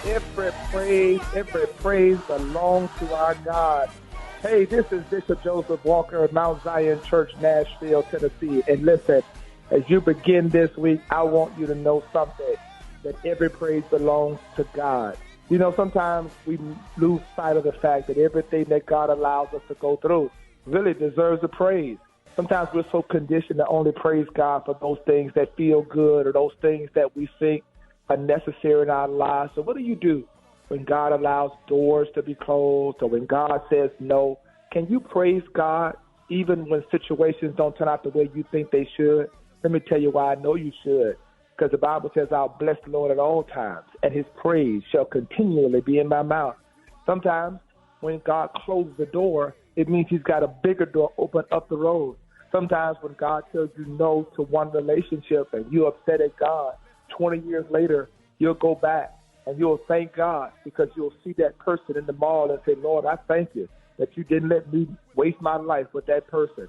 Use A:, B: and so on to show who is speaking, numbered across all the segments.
A: Every praise belongs to our God. Hey, this is Bishop Joseph Walker of Mount Zion Church, Nashville, Tennessee. And listen, as you begin this week, I want you to know something, that every praise belongs to God. You know, sometimes we lose sight of the fact that everything that God allows us to go through really deserves a praise. Sometimes we're so conditioned to only praise God for those things that feel good or those things that we think are necessary in our lives. So what do when God allows doors to be closed or when God says no? Can you praise God even when situations don't turn out the way you think they should? Let me tell you why I know you should. Because the Bible says, I'll bless the Lord at all times, and his praise shall continually be in my mouth. Sometimes when God closes the door, it means he's got a bigger door open up the road. Sometimes when God tells you no to one relationship and you're upset at God, 20 years later, you'll go back and you'll thank God because you'll see that person in the mall and say, Lord, I thank you that you didn't let me waste my life with that person.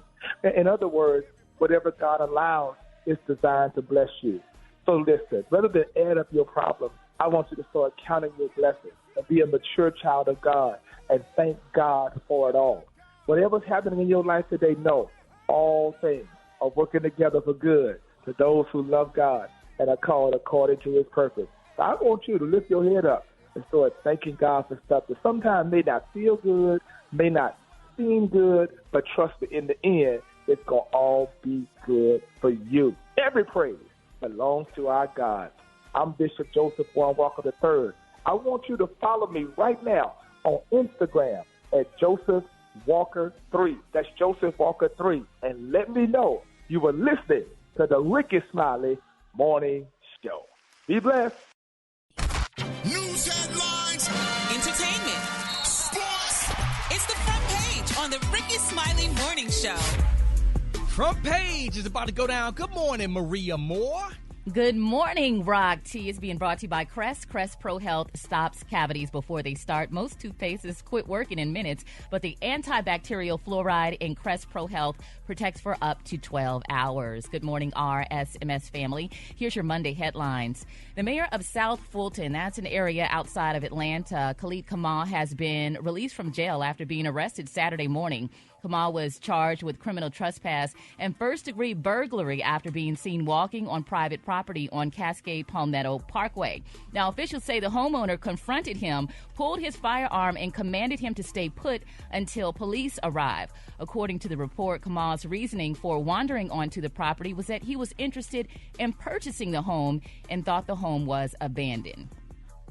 A: In other words, whatever God allows is designed to bless you. So listen, rather than add up your problems, I want you to start counting your blessings and be a mature child of God and thank God for it all. Whatever's happening in your life today, know all things are working together for good to those who love God and are called according to his purpose. So I want you to lift your head up and start thanking God for stuff that sometimes may not feel good, may not seem good, but trust me, in the end, it's going to all be good for you. Every praise belongs to our God. I'm Bishop Joseph Warren Walker III. I want you to follow me right now on Instagram at Joseph Walker 3. That's Joseph Walker 3. And let me know you were listening to the Rickey Smiley Morning Show. Be blessed.
B: News headlines,
C: entertainment,
B: sports.
C: It's the front page on the Rickey Smiley Morning Show.
D: Front page is about to go down. Good morning, Maria Moore.
E: Good morning, Rock T. is being brought to you by Crest. Crest Pro Health stops cavities before they start. Most toothpastes quit working in minutes, but the antibacterial fluoride in Crest Pro Health protects for up to 12 hours. Good morning, RSMS family. Here's your Monday headlines. The mayor of South Fulton, that's an area outside of Atlanta, Khalid Kamal, has been released from jail after being arrested Saturday morning. Kamal was charged with criminal trespass and first-degree burglary after being seen walking on private property on Cascade Palmetto Parkway. Now, officials say the homeowner confronted him, pulled his firearm, and commanded him to stay put until police arrive. According to the report, Kamal's reasoning for wandering onto the property was that he was interested in purchasing the home and thought the home was abandoned.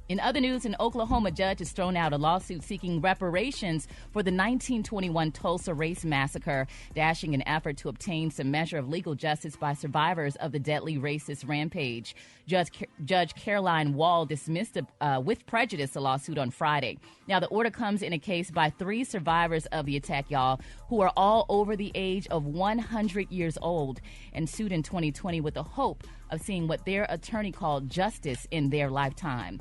E: In other news, an Oklahoma judge has thrown out a lawsuit seeking reparations for the 1921 Tulsa Race Massacre, dashing an effort to obtain some measure of legal justice by survivors of the deadly racist rampage. Judge Caroline Wall dismissed with prejudice the lawsuit on Friday. Now, the order comes in a case by 3 survivors of the attack, y'all, who are all over the age of 100 years old and sued in 2020 with the hope of seeing what their attorney called justice in their lifetime.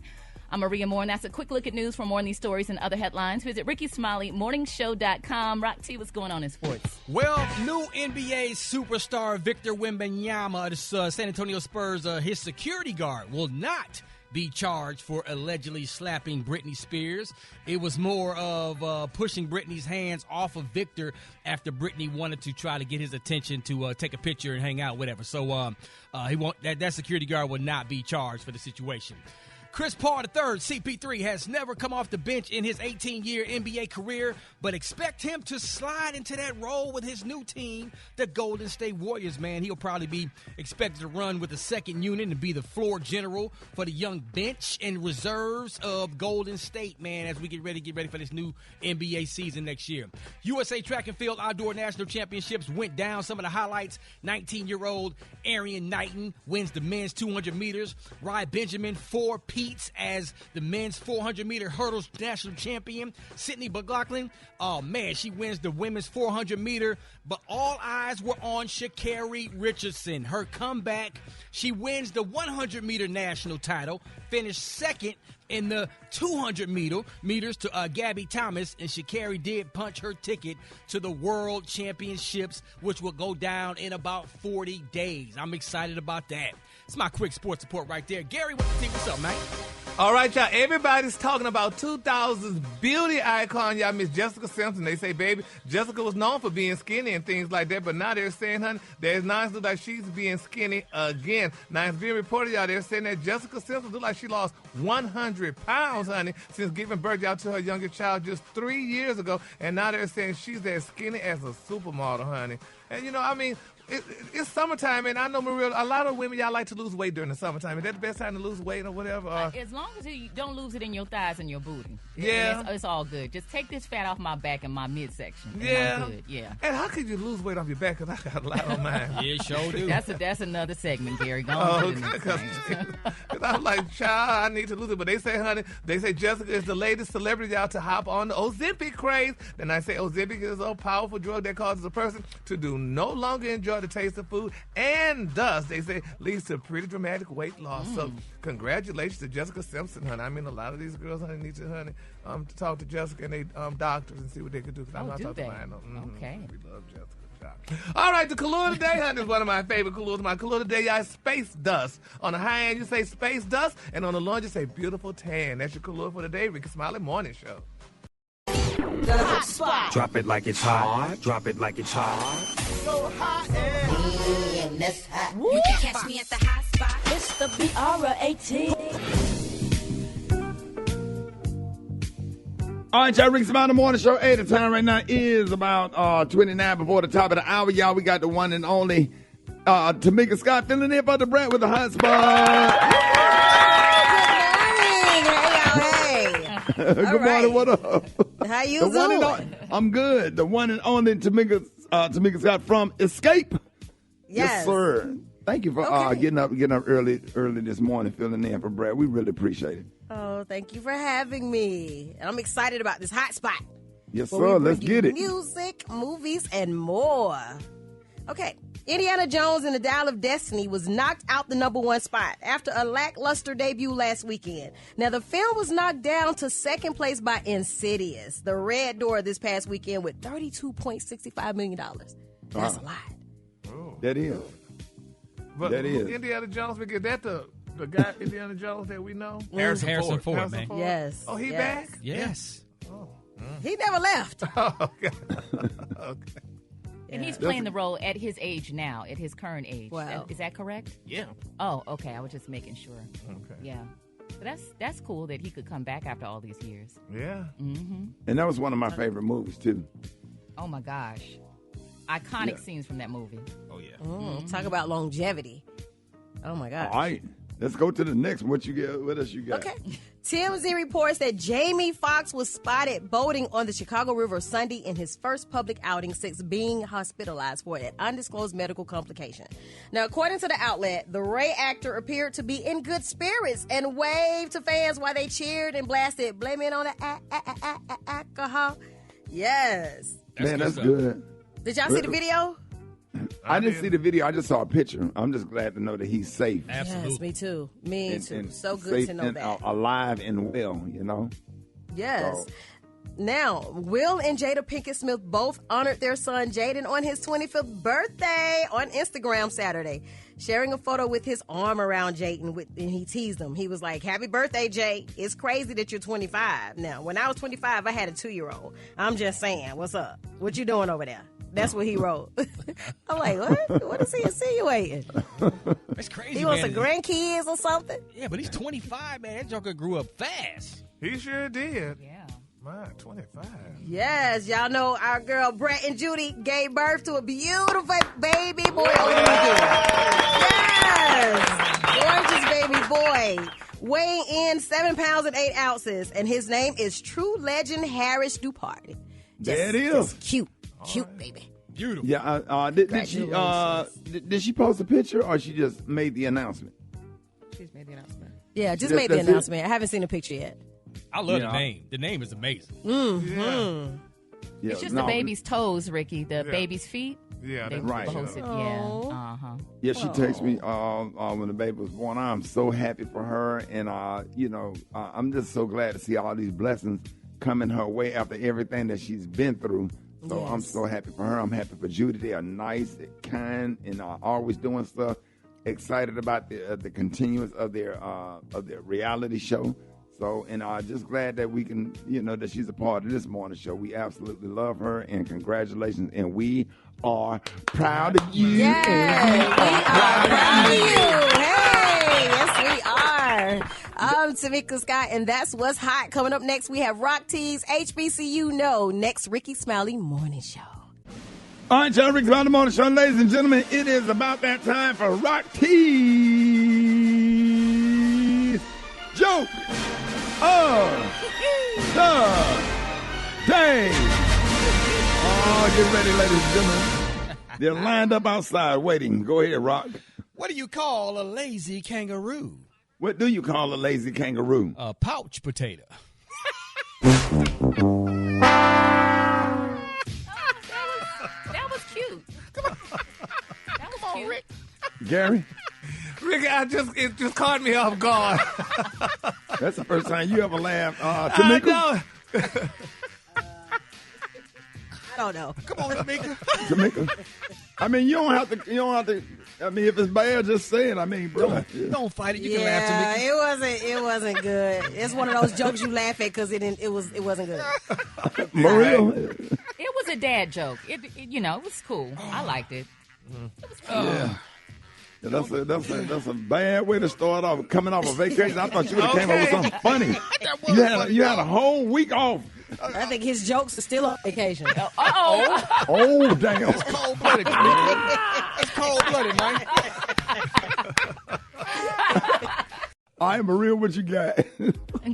E: I'm Maria Moore, and that's a quick look at news. For more on these stories and other headlines, visit RickeySmileyMorningShow.com. Rock T, what's going on in sports?
D: Well, new NBA superstar Victor Wembanyama of the San Antonio Spurs, his security guard, will not be charged for allegedly slapping Britney Spears. It was more of pushing Britney's hands off of Victor after Britney wanted to try to get his attention to take a picture and hang out, whatever. So he won't. That security guard will not be charged for the situation. Chris Paul III, CP3, has never come off the bench in his 18-year NBA career, but expect him to slide into that role with his new team, the Golden State Warriors, man. He'll probably be expected to run with the second unit and be the floor general for the young bench and reserves of Golden State, man, as we get ready for this new NBA season next year. USA Track and Field Outdoor National Championships went down. Some of the highlights: 19-year-old Arian Knighton wins the men's 200 meters. Rye Benjamin 4-peats as the men's 400-meter hurdles national champion. Sydney McLaughlin, oh man, she wins the women's 400-meter, but all eyes were on Sha'Carri Richardson. Her comeback, she wins the 100-meter national title, finished second in the 200 meters to Gabby Thomas, and Sha'Carri did punch her ticket to the World Championships, which will go down in about 40 days. I'm excited about that. It's my quick sports report right there. Gary, what's up, man?
F: All right, y'all. Everybody's talking about 2000's beauty icon, y'all, Miss Jessica Simpson. They say, baby, Jessica was known for being skinny and things like that, but now they're saying, honey, there's nice look like she's being skinny again. Now, it's being reported, y'all, they're saying that Jessica Simpson look like she lost 100 pounds, honey, since giving birth, y'all, to her youngest child just 3 years ago, and now they're saying she's as skinny as a supermodel, honey. And, you know, I mean, it's summertime, and I know, Maria, a lot of women, y'all like to lose weight during the summertime. Is that the best time to lose weight or whatever?
E: As long as you don't lose it in your thighs and your booty.
F: Yeah.
E: It's all good. Just take this fat off my back and my midsection.
F: Yeah.
E: I'm good. Yeah.
F: And how could you lose weight off your back? Because I got a lot on mine.
D: Yeah, sure do.
E: That's another segment, Gary. Go on to the next thing.
F: Because I'm like, child, I need to lose it. But they say, honey, Jessica is the latest celebrity out to hop on the Ozempic craze. Then I say Ozempic is a powerful drug that causes a person to no longer enjoy the taste of food, and thus, they say, leads to pretty dramatic weight loss. So congratulations to Jessica Simpson, honey. I mean, a lot of these girls, honey, need to, honey, to talk to Jessica and they doctors and see what they could do. Because I'm not talking to mine.
E: Okay.
F: We love Jessica. All right, the Kahlua today, honey, is one of my favorite Kahluas. My Kahlua today, y'all, is space dust. On the high end, you say space dust, and on the low end, you say beautiful tan. That's your Kahlua for today. Rickey Smiley Morning Show.
G: The hot spot. Drop it like it's hot. Drop it like it's hot.
B: So hot and
G: that's hot.
C: You can catch me at the hot spot.
G: It's the BR18.
H: All right, y'all, Rickey Smiley Morning Show. Hey, the time right now is about 29 before the top of the hour. Y'all, we got the one and only Tamika Scott filling in for the Brett with the hot spot. Good morning, what up?
I: How you doing?
H: I'm good. The one and only Tamika Scott from Escape. Yes, sir. Thank you for getting up early this morning, filling in for Brad. We really appreciate it.
I: Oh, thank you for having me. I'm excited about this hot spot.
H: Yes, sir. Let's get it.
I: Music, movies, and more. Okay. Indiana Jones and the Dial of Destiny was knocked out the #1 spot after a lackluster debut last weekend. Now, the film was knocked down to second place by Insidious, The Red Door, this past weekend with $32.65 million. That's a lot.
F: Oh.
H: That is.
F: But
H: that is.
F: Indiana Jones, because that the guy Indiana Jones that we know?
D: Harrison Ford, man.
I: Yes.
F: Oh, he back?
D: Yes.
F: Oh.
I: He never left.
F: Okay. Okay.
E: And he's playing the role at his age now, at his current age.
I: Wow.
E: Is that correct?
F: Yeah.
E: Oh, okay. I was just making sure.
F: Okay.
E: Yeah. But that's cool that he could come back after all these years.
F: Yeah.
E: Mm-hmm.
H: And that was one of my favorite movies, too.
E: Oh, my gosh. Iconic scenes from that movie.
D: Oh, yeah.
I: Talk about longevity. Oh, my gosh.
H: All right. Let's go to the next one. What else you got?
I: Okay. TMZ reports that Jamie Foxx was spotted boating on the Chicago River Sunday in his first public outing since being hospitalized for an undisclosed medical complication. Now, according to the outlet, the Ray actor appeared to be in good spirits and waved to fans while they cheered and blasted, "Blame it on the alcohol." Yes.
H: That's good.
I: Did y'all see the video?
H: I didn't see the video. I just saw a picture. I'm just glad to know that he's safe.
D: Absolutely.
I: Yes, me too. Me too.
H: And
I: So good
H: safe
I: to know
H: and,
I: that.
H: alive and well, you know?
I: Yes.
H: So.
I: Now, Will and Jada Pinkett Smith both honored their son Jaden on his 25th birthday on Instagram Saturday, sharing a photo with his arm around Jaden, and he teased him. He was like, "Happy birthday, Jay. It's crazy that you're 25. Now, when I was 25, I had a 2-year-old. I'm just saying, what's up? What you doing over there?" That's what he wrote. I'm like, what? What is he insinuating?
D: That's crazy,
I: He wants
D: man.
I: some grandkids or something?
D: Yeah, but he's 25, man. That joker grew up fast.
F: He sure did.
E: Yeah.
F: My, 25.
I: Yes, y'all know our girl Brett and Judy gave birth to a beautiful baby boy over the weekend. Yes, gorgeous baby boy, weighing in 7 pounds and 8 ounces, and his name is True Legend Harris Duparty.
H: There it is.
I: Just cute baby.
D: Beautiful.
H: Yeah. Did she post a picture or she just made the announcement?
I: She's made the announcement. Yeah, just
H: That's
I: made the
H: it?
I: announcement. I haven't seen a picture yet.
D: I love the name. The name is amazing.
I: Mm-hmm.
H: Yeah,
E: It's just the baby's toes, Ricky. The baby's feet.
F: Yeah,
E: They
F: that's
H: right.
E: posted.
I: Oh.
E: Yeah. Uh-huh.
H: Yeah, she texted me when the baby was born. I'm so happy for her, and I'm just so glad to see all these blessings coming her way after everything that she's been through. So I'm so happy for her. I'm happy for Judy. They are nice, they're kind, and always doing stuff. excited about the continuance of their reality show. So, and just glad that we can, that she's a part of this morning show. We absolutely love her, and congratulations. And we are proud of you.
I: Yes, we are proud of you. Hey, yes, we are. I'm Tamika Scott, and that's what's hot. Coming up next, we have Rock T's HBCU Know. Next, Rickey Smiley Morning Show.
H: All right, y'all, Rickey Smiley Morning Show. Ladies and gentlemen, it is about that time for Rock T's Joke of the Day. Oh, get ready, ladies and gentlemen. They're lined up outside waiting. Go ahead, Rock.
D: What do you call a lazy kangaroo?
H: What do you call a lazy kangaroo?
D: A pouch potato.
E: That was cute. That was cute.
D: Rick.
H: Gary?
F: Ricky, it just caught me off guard.
H: That's the first time you ever laughed.
F: I
H: Tamika?
F: know.
I: I don't know.
D: Come on, Tamika.
H: Tamika? I mean, you don't have to, I mean, if it's bad, just say it. I mean, bro.
D: Don't fight it. You can laugh, Tamika.
I: It wasn't good. It's one of those jokes you laugh at because it wasn't good.
H: Maria?
E: It was a dad joke. It was cool. I liked it. It was cool.
H: Yeah. That's a bad way to start off. Coming off a vacation, I thought you would have came up with something funny. You had a whole week off.
I: I think his jokes are still on vacation.
H: Oh, damn.
D: It's cold-blooded, Tamika. It's cold-blooded, man.
H: All right, Maria, what you got?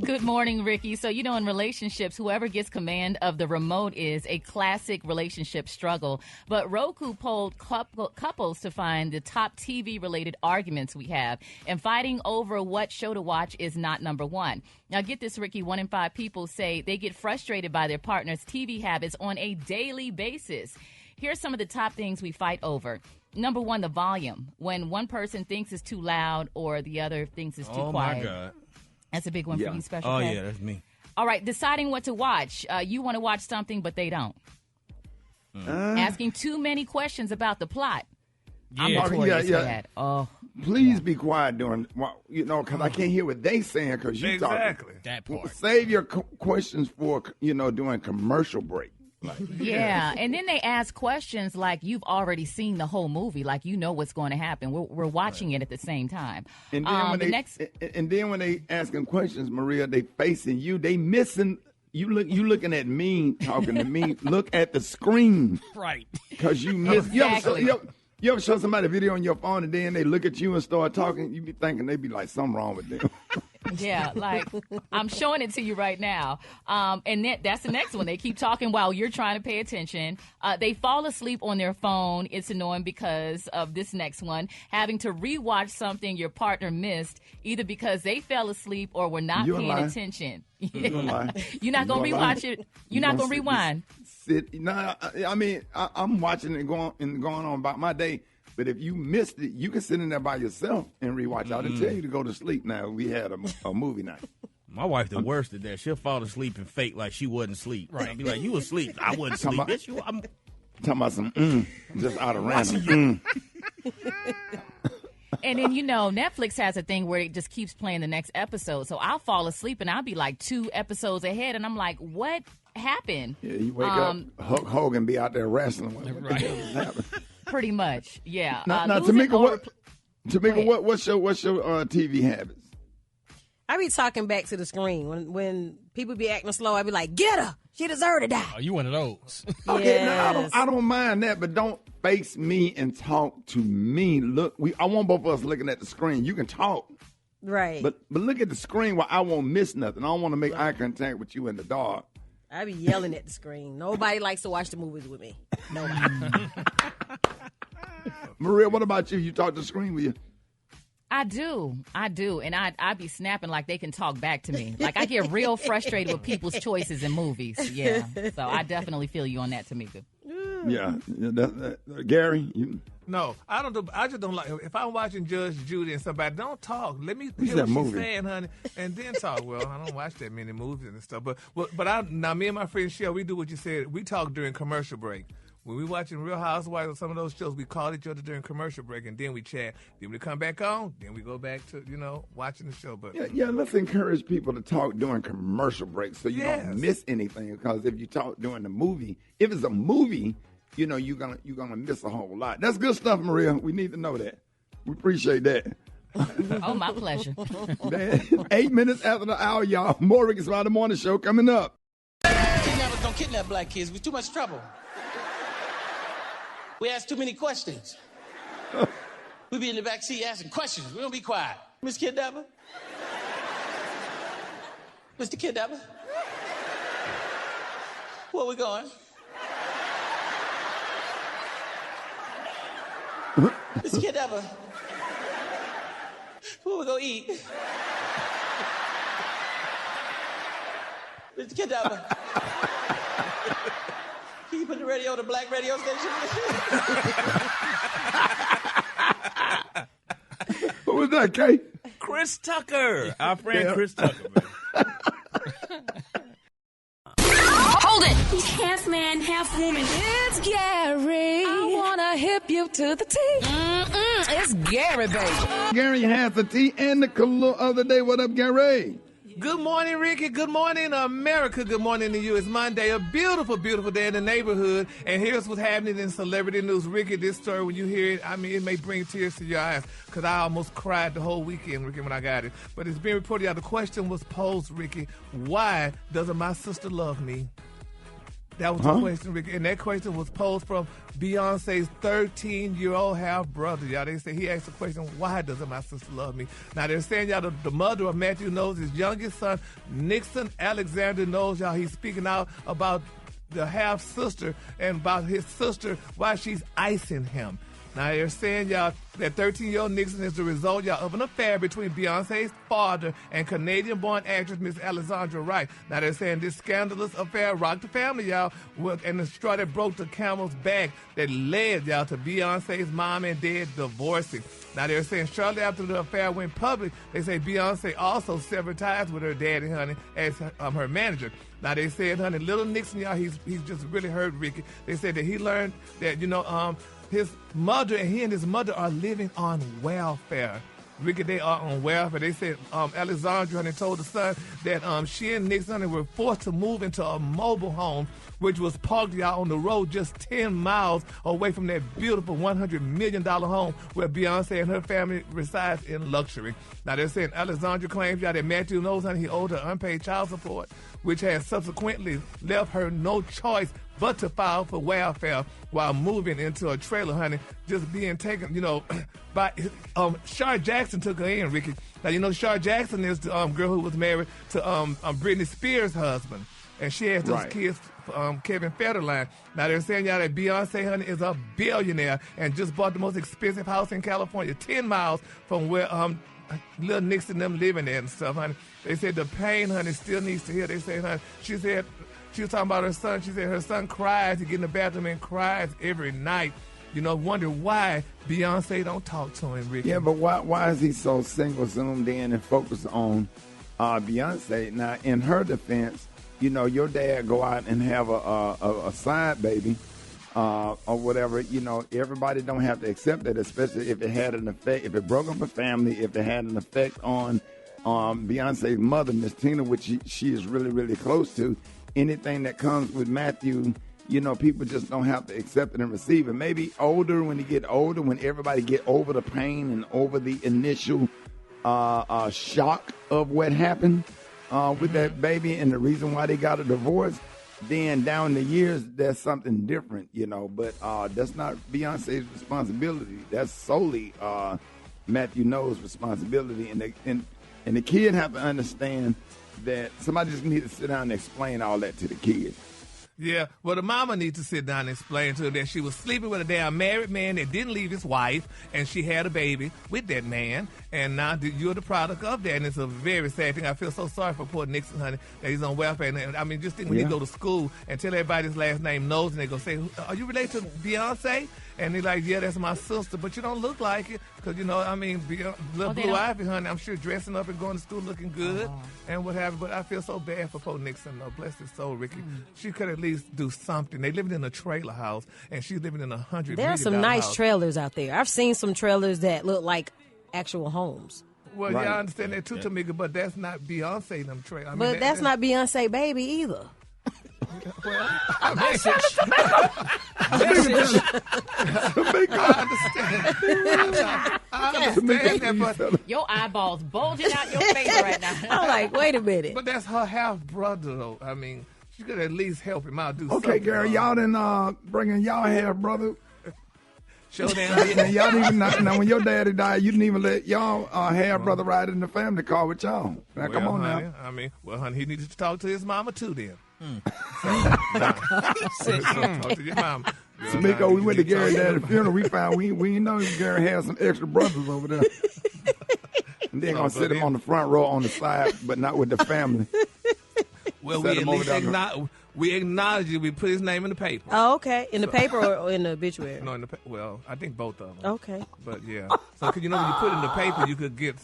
E: Good morning, Ricky. So, in relationships, whoever gets command of the remote is a classic relationship struggle. But Roku polled couples to find the top TV-related arguments we have. And fighting over what show to watch is not number one. Now, get this, Ricky. 1 in 5 people say they get frustrated by their partner's TV habits on a daily basis. Here's some of the top things we fight over. Number one, the volume. When one person thinks it's too loud or the other thinks it's too quiet.
F: Oh, my God.
E: That's a big one for you, Special
F: Oh,
E: K.
F: yeah, that's me.
E: All right, deciding what to watch. You want to watch something, but they don't. Asking too many questions about the plot. I'm notorious for that. Oh,
H: Please be quiet during, because I can't hear what they saying because you
F: Exactly.
D: That part.
H: Save your questions for, during commercial break.
E: yeah. And then they ask questions like you've already seen the whole movie, like you know what's going to happen. We're watching it at the same time.
H: And then when they asking questions, Maria, they facing you. They missing you. Looking at me, talking to me. Look at the screen,
D: Right.
H: because you miss.
E: Exactly.
H: You ever show somebody a video on your phone and then they look at you and start talking? You be thinking they be like something wrong with them.
E: Yeah, like I'm showing it to you right now. And that's the next one. They keep talking while you're trying to pay attention. They fall asleep on their phone. It's annoying because of this next one. Having to rewatch something your partner missed, either because they fell asleep or were not paying attention. You're not going to rewatch it. You're not going to rewind.
H: I'm watching it going on about my day. But if you missed it, you can sit in there by yourself and rewatch. I didn't tell you to go to sleep. Now we had a movie night.
J: My wife the worst at that. She'll fall asleep and fake like she wasn't asleep. Right. I'll be like, you was asleep. I wasn't asleep.
H: I'm talking about some just out of random.
E: And then, Netflix has a thing where it just keeps playing the next episode. So I'll fall asleep and I'll be like 2 episodes ahead. And I'm like, what happened?
H: Yeah, you wake up, Hulk Hogan be out there wrestling. What the hell is happening?
E: Pretty much, yeah.
H: Now Tamika, what's your TV habits?
I: I be talking back to the screen. When people be acting slow, I be like, get her. She deserve to die.
D: Oh, you one of those.
H: Okay, now, I don't mind that, but don't face me and talk to me. Look, I want both of us looking at the screen. You can talk.
I: Right.
H: But look at the screen where I won't miss nothing. I don't want to make eye contact with you in the dark.
I: I be yelling at the screen. Nobody likes to watch the movies with me. Nobody.
H: Maria, what about you? You talk to the screen with you?
E: I do. And I be snapping like they can talk back to me. Like I get real frustrated with people's choices in movies. Yeah. So I definitely feel you on that, Tamika.
H: Yeah. Gary, you...
F: No, I don't. I just don't like. If I'm watching Judge Judy and somebody, don't talk. Let me hear what she's saying, honey, and then talk. Well, I don't watch that many movies and stuff. But me and my friend Shell, we do what you said. We talk during commercial break. when we watching Real Housewives or some of those shows, we call each other during commercial break, and then we chat. Then we come back on, then we go back to, watching the show. But
H: yeah, let's encourage people to talk during commercial breaks so you don't miss anything. Because if you talk during the movie, if it's a movie, you're gonna miss a whole lot. That's good stuff, Maria. We need to know that. We appreciate that.
E: Oh, my pleasure.
H: 8 minutes after the hour, y'all. More Rickey Smiley Morning Show coming up.
B: Kidnappers don't kidnap black kids. We're too much trouble. We ask too many questions. We be in the back seat asking questions. We don't be quiet. Mr. Kidnapper? Mr. Kidnapper? Where we going? Mr. Kidnapper? Where we gonna eat? Mr. Kidnapper? Can you put the radio on the black radio station?
H: Who was that, Kay?
J: Chris Tucker. Our friend Chris Tucker, man.
K: Hold it! He's half man, half woman. It's Gary. I wanna hip you to the T. It's Gary, baby.
H: Gary has the tea and the color of the day. What up, Gary?
F: Good morning, Ricky. Good morning, America. Good morning to you. It's Monday, a beautiful, beautiful day in the neighborhood. And here's what's happening in celebrity news. Ricky, this story, when you hear it, it may bring tears to your eyes because I almost cried the whole weekend, Ricky, when I got it. But it's been reported out. The question was posed, Ricky, why doesn't my sister love me? That was the question, Ricky. And that question was posed from Beyonce's 13-year-old half-brother, y'all. They say he asked the question, why doesn't my sister love me? Now, they're saying, y'all, the mother of Matthew Knowles, his youngest son, Nixon Alexander Knowles, y'all, he's speaking out about the half-sister and about his sister, why she's icing him. Now, they're saying, y'all, that 13-year-old Nixon is the result, y'all, of an affair between Beyonce's father and Canadian-born actress Miss Alexandra Wright. Now, they're saying this scandalous affair rocked the family, y'all, and the straw that broke the camel's back that led, y'all, to Beyonce's mom and dad divorcing. Now, they're saying shortly after the affair went public, they say Beyonce also severed ties with her daddy, honey, as her manager. Now, they said, honey, little Nixon, y'all, he's just really hurt, Ricky. They said that he learned that, his mother and his mother are living on welfare. Ricky, they are on welfare. They said Alexandra honey, told the son that she and Nixon honey, were forced to move into a mobile home, which was parked out on the road just 10 miles away from that beautiful $100 million home where Beyonce and her family resides in luxury. Now, they're saying Alexandra claims y'all, that Matthew Knowles honey, he owed her unpaid child support, which has subsequently left her no choice but to file for welfare while moving into a trailer, honey, just being taken, by Shar Jackson took her in, Ricky. Now, Shar Jackson is the girl who was married to Britney Spears' husband, and she has those kids, Kevin Federline. Now, they're saying, y'all, that Beyonce, honey, is a billionaire and just bought the most expensive house in California, 10 miles from where little Nixon them living there and stuff, honey. They said the pain, honey, still needs to heal. They said, honey, she said, she was talking about her son. She said her son cries. He get in the bathroom and cries every night. Wonder why Beyonce don't talk to him, Ricky.
H: Yeah, but why is he so single, zoomed in, and focused on Beyonce? Now, in her defense, your dad go out and have a side baby or whatever. Everybody don't have to accept that, especially if it had an effect, if it broke up a family, if it had an effect on Beyonce's mother, Miss Tina, which she is really, really close to. Anything that comes with Matthew, people just don't have to accept it and receive it. Maybe when he get older, when everybody get over the pain and over the initial shock of what happened with that baby and the reason why they got a divorce, then down the years, there's something different, But that's not Beyonce's responsibility. That's solely Matthew Knowles' responsibility. And the kid have to understand that somebody just needs to sit down and explain all that to the kid.
F: Yeah, well, the mama needs to sit down and explain to her that she was sleeping with a damn married man that didn't leave his wife, and she had a baby with that man, and now you're the product of that, and it's a very sad thing. I feel so sorry for poor Nixon, honey, that he's on welfare. And just think when you go to school and tell everybody his last name Knowles, and they go say, are you related to Beyonce? And they're like, yeah, that's my sister, but you don't look like it. Because, little Blue Ivy, honey, I'm sure dressing up and going to school looking good and what have you. But I feel so bad for poor Nixon, though. Bless his soul, Ricky. She could at least do something. They living in a trailer house, and she's living in a $100 million
I: There are some nice
F: house.
I: trailers out there. I've seen some trailers that look like actual homes.
F: Well,
H: Right.
F: yeah, I understand that too, Tamika, but that's not Beyonce in them trailers.
I: But that's not Beyonce baby either.
F: Well, I understand that, but
E: Your eyeballs bulging out your face right now.
I: I'm like, wait a minute.
F: But that's her half brother, though. I mean, she could at least help him out. Do
H: Okay,
F: something.
H: Gary, y'all done bringing y'all half brother.
F: Showdown.
H: And y'all didn't even now when your daddy died, you didn't even let y'all half brother ride in the family car with y'all. Now come on
F: honey,
H: now.
F: honey, he needs to talk to his mama too then. Talk to your mama.
H: Tamika, we went to Gary's daddy's funeral. We found we didn't know Gary had some extra brothers over there. And then gonna sit him on the front row on the side, but not with the family.
F: Well,
H: Set
F: we at
H: him over
F: least
H: there.
F: we acknowledge it. We put his name in the paper.
I: Oh, okay. In the paper or in the obituary?
F: No, well, I think both of them.
I: Okay.
F: But yeah, so cause when you put it in the paper, you could get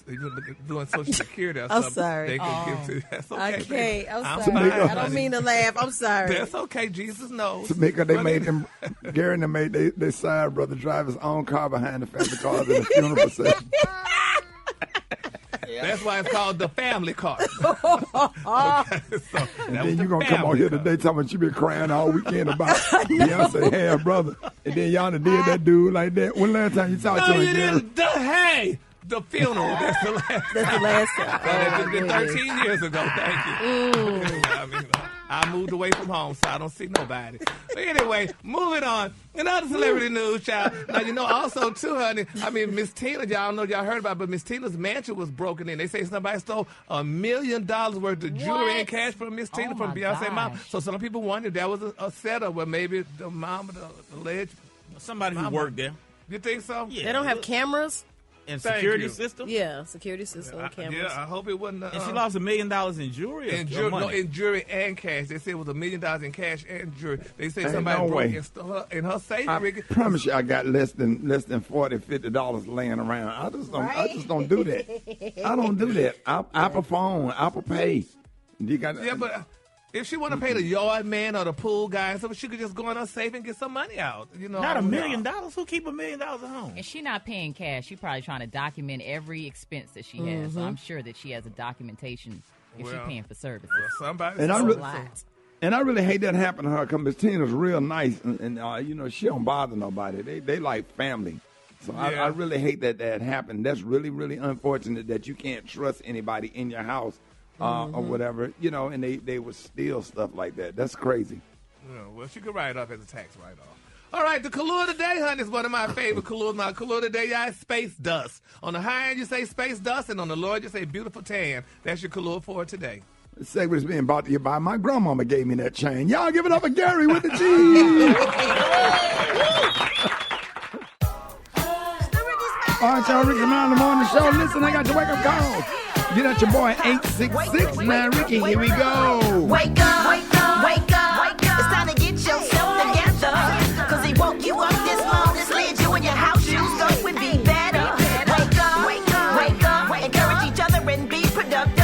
F: doing Social Security or
I: I'm
F: something.
I: sorry.
F: They could give to. That's okay.
I: Okay, I'm
F: I'm
I: sorry.
F: fine,
I: I don't
F: honey.
I: mean to laugh. I'm sorry.
F: That's okay. Jesus knows.
H: Tamika, they made him. Gary and them made their side brother drive his own car behind the family car in the funeral procession.
F: That's why it's called the family car. Okay, so
H: And then you gonna come on here today talking about you been crying all weekend about Beyonce half brother, and then y'all done did that dude like that. When last time you talked to him, Gary?
F: Hey, the funeral. That's the last.
I: That's the last time.
F: That's been 13 years ago. Thank you. I moved away from home, so I don't see nobody. But anyway, moving on. Another celebrity news, child. Now, also, too, honey, Miss Tina, y'all know y'all heard about it, but Miss Tina's mansion was broken in. They say somebody stole $1 million worth of jewelry and cash from Miss Tina from Beyonce's mom. So some people wondered if that was a setup where maybe the mom, the alleged
J: somebody who worked there.
F: You think so?
J: Yeah.
I: They don't have cameras?
J: And security system?
I: Yeah, security system, cameras.
F: Yeah, I hope it wasn't.
J: And she lost $1 million in jewelry.
F: In jewelry and cash. They said it was $1 million in cash and jewelry. They said
H: Ain't
F: somebody
H: no
F: broke
H: way.
F: and stole her in her safe.
H: I
F: Ricky.
H: promise you, I got less than $40, $50 laying around. I just don't do that. I don't do that. Apple phone, Apple Pay. You got
F: but if she want to pay the yard man or the pool guy, so she could just go in her safe and get some money out.
J: Not $1 million. Who keep $1 million at home?
E: And she not paying cash. She probably trying to document every expense that she has. So I'm sure that she has a documentation if she's paying for services.
F: Somebody.
H: And I really hate that happen to her because Miss Tina's real nice, and she don't bother nobody. They like family. So I really hate that happened. That's really, really unfortunate that you can't trust anybody in your house or whatever, and they would steal stuff like that. That's crazy.
F: Yeah, well, she could write it off as a tax write-off. All right, the color today, honey, is one of my favorite colors. My color today, y'all, is space dust. On the high end, you say space dust, and on the low end, you say beautiful tan. That's your color for today.
H: This segment is being brought to you by my grandmama gave me that chain. Y'all give it up for Gary with the cheese. All right, y'all, Rickey Smiley Morning Show. Listen, I got your wake-up call. Get at your boy 866. Now, Ricky, here we go.
L: Wake up, wake up, wake up, wake up. It's time to get yourself together. Cause he woke you up this morning, slid you in your house shoes, so it would be better. Wake up, wake up, wake up. Encourage each other and be productive.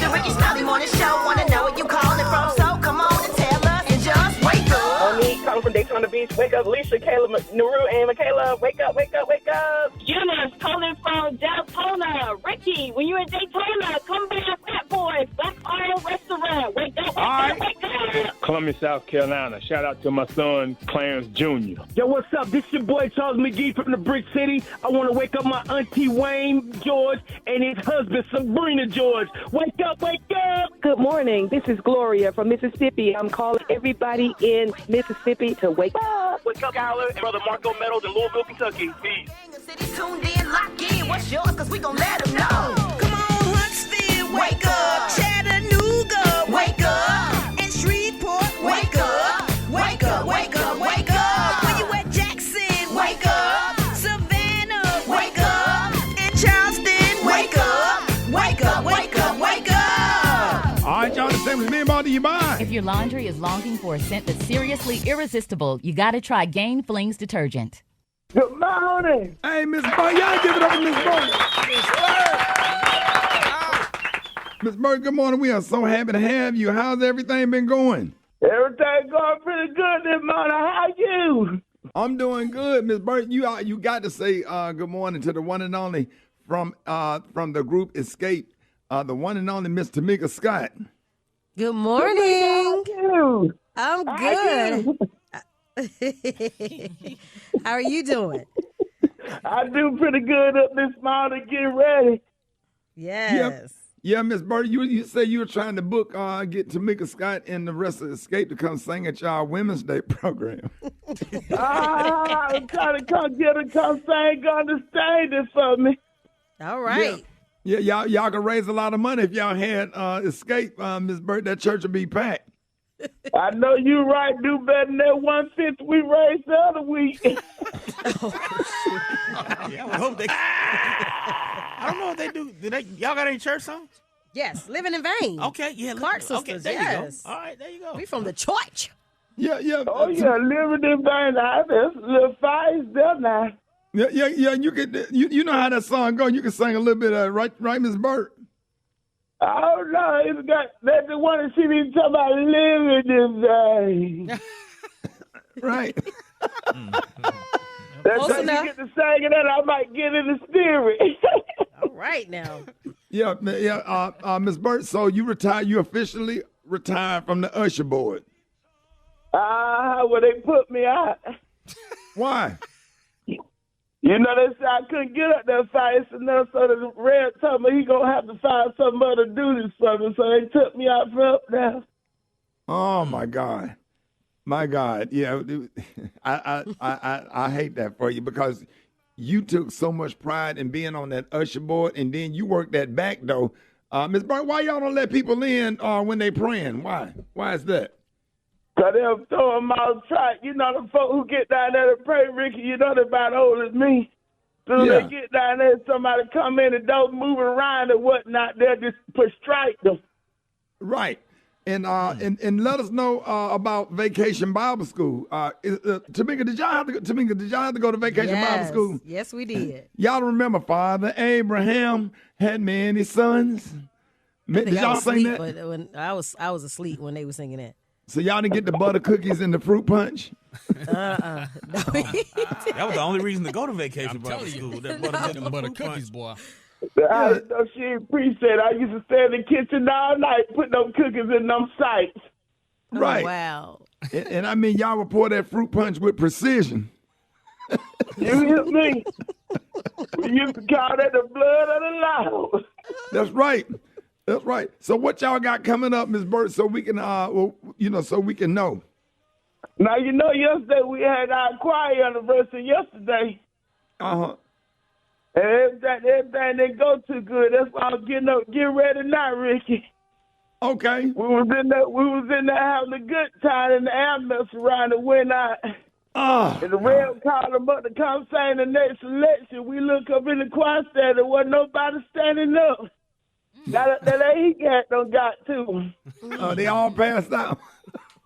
L: The Rickey Smiley Morning Show, wanna know where you calling from, so come on and tell us and just wake up.
M: Monique calling from Daytona Beach. Wake up, Alicia, Kayla, Naru, and Michaela. Wake up, wake up, wake up.
N: Eunice calling from Daytona. Ricky, when you're in Daytona, come by Fat Boys, Black Oil Restaurant. Wake up, wake up, wake up.
O: Columbia, South Carolina. Shout out to my son, Clarence Jr.
P: Yo, what's up? This your boy, Charles McGee from the Brick City. I want to wake up my auntie, Wayne George, and his husband, Sabrina George. Wake up, wake up.
Q: Good morning. This is Gloria from Mississippi. I'm calling everybody in Mississippi to wake up.
P: Wake up, Skyler, and Brother Marco Meadows in Louisville, Kentucky. Peace.
L: City's tuned in, lock in. What's yours? Cause we gon' let them know. Come on, Huntsville, wake up. Chattanooga, wake up. And Shreveport, wake up. Wake up, wake up, wake up. Where you at, Jackson? Wake up. Savannah, wake up. And Charleston, wake up. Wake up, wake up, wake up.
H: All right, y'all, the same as being brought to you by.
E: If your laundry is longing for a scent that's seriously irresistible, you gotta try Gain Flings detergent.
P: Good morning.
H: Hey, Miss Bird, y'all give it up to Miss Bird. Miss Bird, good morning. We are so happy to have you. How's everything been going?
P: Everything going pretty good this morning. How you?
H: I'm doing good, Miss Bird. You got to say good morning to the one and only from the group Escape, the one and only Miss Tamika Scott.
I: Good morning. I'm good. How are you doing?
P: I do pretty good up this morning. Get ready.
I: Yes.
H: Yeah, Miss Bird, you say you were trying to book, get Tamika Scott and the rest of Escape to come sing at y'all Women's Day program.
P: I'm trying to come get her, come sing on the stage for me.
I: All right.
H: Yeah, y'all can raise a lot of money if y'all had Escape, Miss Bird. That church would be packed.
P: I know you right. Do better than that 150 we raised the other week.
J: Yeah, I hope they. I don't know if they do. Y'all got any church songs?
I: Yes, Living in Vain.
J: Okay, yeah.
I: Clark Sisters,
J: okay, there
I: yes.
J: you go. All right, there you go.
I: We from the church.
H: Yeah.
P: Oh, yeah, Living in Vain. There's a little fires there now.
H: Yeah. You could. You know how that song goes. You can sing a little bit of right, Miss Bird.
P: Oh no, it's got that's the one that she be talking about living in vain.
H: Right.
P: That's how you get to sing it, and I might get in the spirit.
I: All right now.
H: Yeah. Miss Bird. So you retired. You officially retired from the usher board.
P: Well, they put me out.
H: Why?
P: You know, they said I couldn't get up there fast enough, so the red told me he gonna have to find some other duties for me, so they took me out from up there.
H: Oh my God. Yeah, I hate that for you because you took so much pride in being on that usher board, and then you worked that back door. Ms. Bird, why y'all don't let people in when they praying? Why? Why is that?
P: Because they'll throw them out track. You know, the folk who get down there to pray, Ricky, you know they're about old as me. So they get down there, somebody come in and don't move around and whatnot, they'll just strike them.
H: Right. And let us know about Vacation Bible School. Tamika, did y'all have to go to Vacation Bible School?
I: Yes, we did.
H: Y'all remember Father Abraham had many sons? Did y'all sing that?
I: But when I was asleep when they were singing that.
H: So y'all didn't get the butter cookies and the fruit punch?
J: That was the only reason to go to Vacation Bible School. That butter
D: cookies, boy.
P: I know she appreciate it. I used to stay in the kitchen all night, putting them cookies in them sites.
H: Right.
I: Oh, wow.
H: And I mean, y'all would pour that fruit punch with precision.
P: You hear me? We used to call that the blood of the Lamb.
H: That's right. That's right. So what y'all got coming up, Ms. Burt, so we can, so we can know?
P: Now, you know, yesterday we had our choir anniversary yesterday.
H: Uh-huh.
P: And everything didn't go too good. That's why I'm getting ready now, Ricky.
H: Okay.
P: We was in there having a good time, and the ambulance around and went out. And the rail called them up to come sing the next selection. We look up in the choir stand, there wasn't nobody standing up. That ain't done got to.
H: Oh, they all passed out.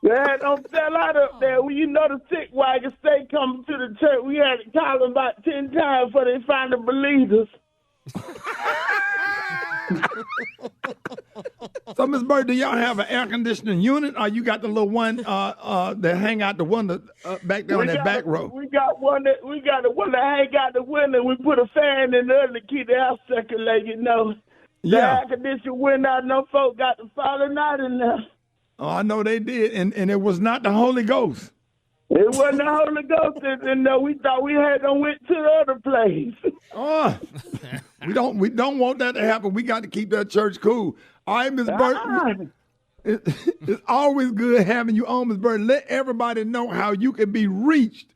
P: Yeah, don't fell out up there. Well, you know the sick wagon stay coming to the church. We had to call them about 10 times before they find the believers.
H: So, Ms. Bird, do y'all have an air conditioning unit, or you got the little one that hang out the window back there on that back row?
P: We got one that hang out the window. We put a fan in there to keep the air circulating. You know, the air conditioner went out. No folk got to falling out in there.
H: Oh, I know they did, and it was not the Holy Ghost.
P: It wasn't the Holy Ghost, and we thought we had them went to the other place.
H: Oh, we don't want that to happen. We got to keep that church cool. All right, Ms. Burton. It's always good having you on, Ms. Burton. Let everybody know how you can be reached.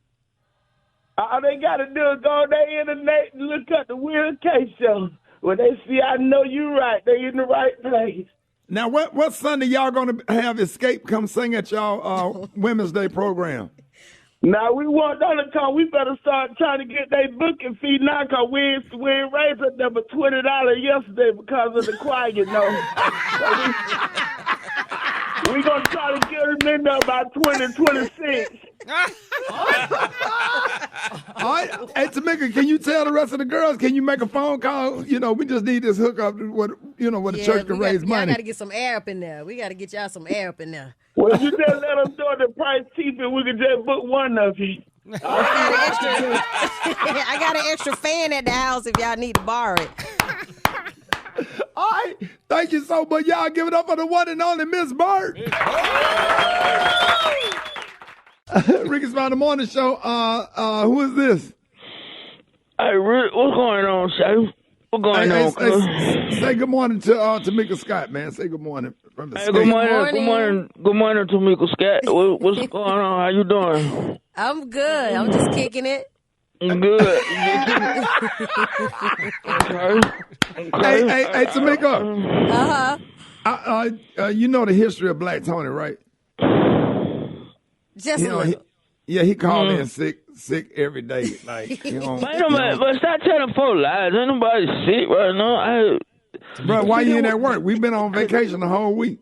P: All they got to do is go on their internet and look at the Will K Show. When they see I know you right, they in the right place.
H: Now, what Sunday y'all going to have Escape come sing at y'all Women's Day program?
P: Now, we want them to come. We better start trying to get their booking fee now because we ain't raised it number $20 yesterday because of the choir, you know. So we going to try to get them in there by 2026.
H: All right. Hey, Tamika, can you tell the rest of the girls, can you make a phone call? You know, we just need this hookup what the church can raise money.
I: I got to get some air up in there. We got to get y'all some air up in there.
P: Well, if you just let them throw the price cheap and we can just book one of you.
I: I got an extra fan at the house if y'all need to borrow it.
H: All right. Thank you so much. Y'all give it up for the one and only Miss Burt. Rickey Smiley Morning Show. Who is this?
R: Hey, Rick, what's going on, Shay? What's going on?
H: Say good morning to Tamika Scott, man. Say good morning from the
R: Hey, good morning, Tamika Scott. What's going on? How you doing?
I: I'm good. I'm just kicking it.
R: Good.
H: Hey, Tamika.
I: Uh-huh.
H: You know the history of Black Tony, right?
I: Just a little.
H: He called in sick every day. Like,
R: Wait a minute, but stop telling folks lies. Ain't nobody sick right now.
H: Bro, why you in at work? We've been on vacation the whole week.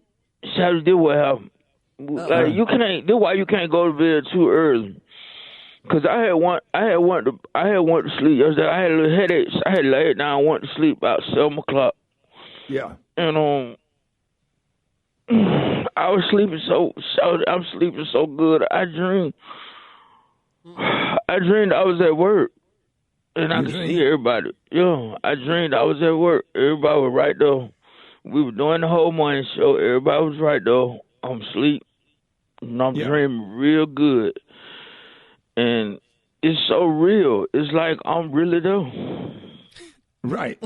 R: Saturday, this what happened. Like, you can't. This why you can't go to bed too early. Cause I had went to sleep yesterday. I had a little headaches. I had laid down, went to sleep about 7:00.
H: Yeah.
R: And I was sleeping I'm sleeping so good. I dreamed I was at work, and I could see everybody. Yeah, I dreamed I was at work. Everybody was right there. We were doing the whole morning show. Everybody was right there. I'm asleep, and I'm dreaming real good. And it's so real. It's like I'm really there.
H: Right.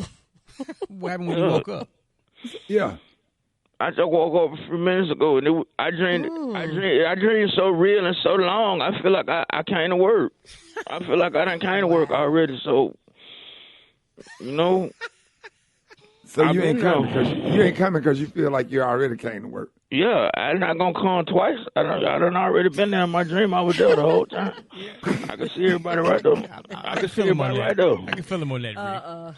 D: What happened when you woke up?
H: Yeah.
R: I just woke up a few minutes ago, and I dreamed so real and so long. I feel like I came to work. I feel like I done came to work already. So, you know.
H: So you ain't coming because you feel like you already came to work.
R: Yeah, I'm not gonna come twice. I done already been there in my dream. I was there the whole time. I can see everybody right there. I can see everybody right there.
D: I can feel him on that.
R: I'm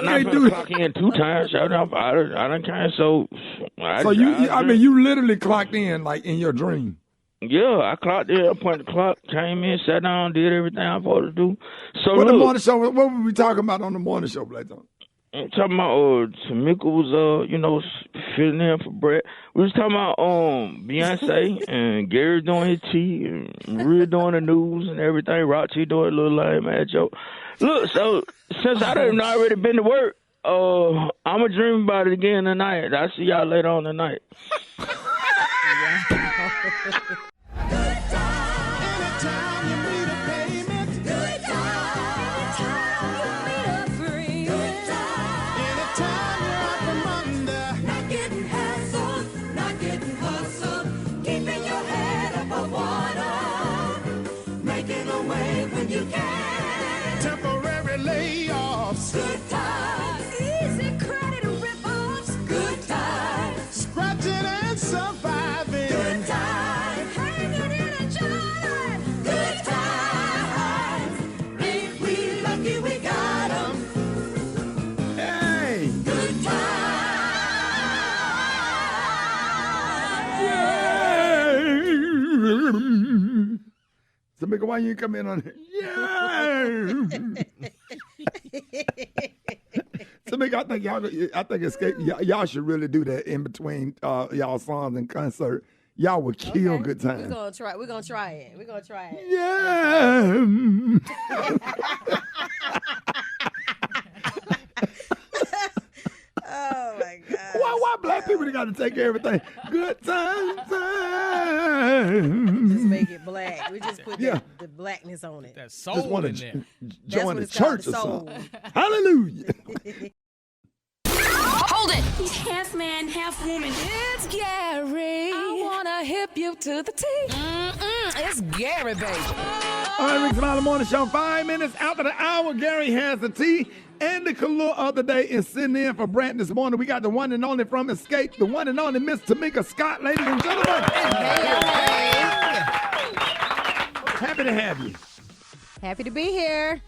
R: not gonna clock in 2 times. I done came so.
H: You literally clocked in like in your dream.
R: Yeah, I clocked in, pointed the clock, came in, sat down, did everything I'm supposed to do. So
H: the morning show? What were we talking about on the morning show, Black Tony?
R: I'm talking about Tamika was filling in for Brett. We was talking about Beyonce and Gary doing his tea and Maria doing the news and everything. Roxy doing a little lame ass joke. Look, so since I done already been to work, I'ma dream about it again tonight. I'll see y'all later on tonight.
L: Temporary layoffs. Good times. Easy credit rip-offs. Good times. Scratching and surviving. Good times. Hanging in a job. Good times. Ain't we lucky we got 'em?
H: Hey.
L: Good
H: times. Tamika, why you come in on it? Yeah. Tamika, I think y'all should really do that in between y'all songs and concert. Y'all would kill good time.
I: We're gonna try it.
H: Yeah.
I: Oh my God.
H: Why black people got to take everything? Good times.
I: Just make it black. We just put the blackness on it.
D: That soul in there.
H: Join the church or something. Hallelujah.
K: Hold it! He's half man, half woman. It's Gary. I wanna hip you to the T. It's Gary, baby.
H: All right, Rickey Smiley Morning Show. 5 minutes after the hour, Gary has the tea. And the Kalua of the day is sitting in for Brent this morning. We got the one and only from Escape, the one and only Miss Tamika Scott, ladies and gentlemen.
I: Hey.
H: Happy to have you.
I: Happy to be here.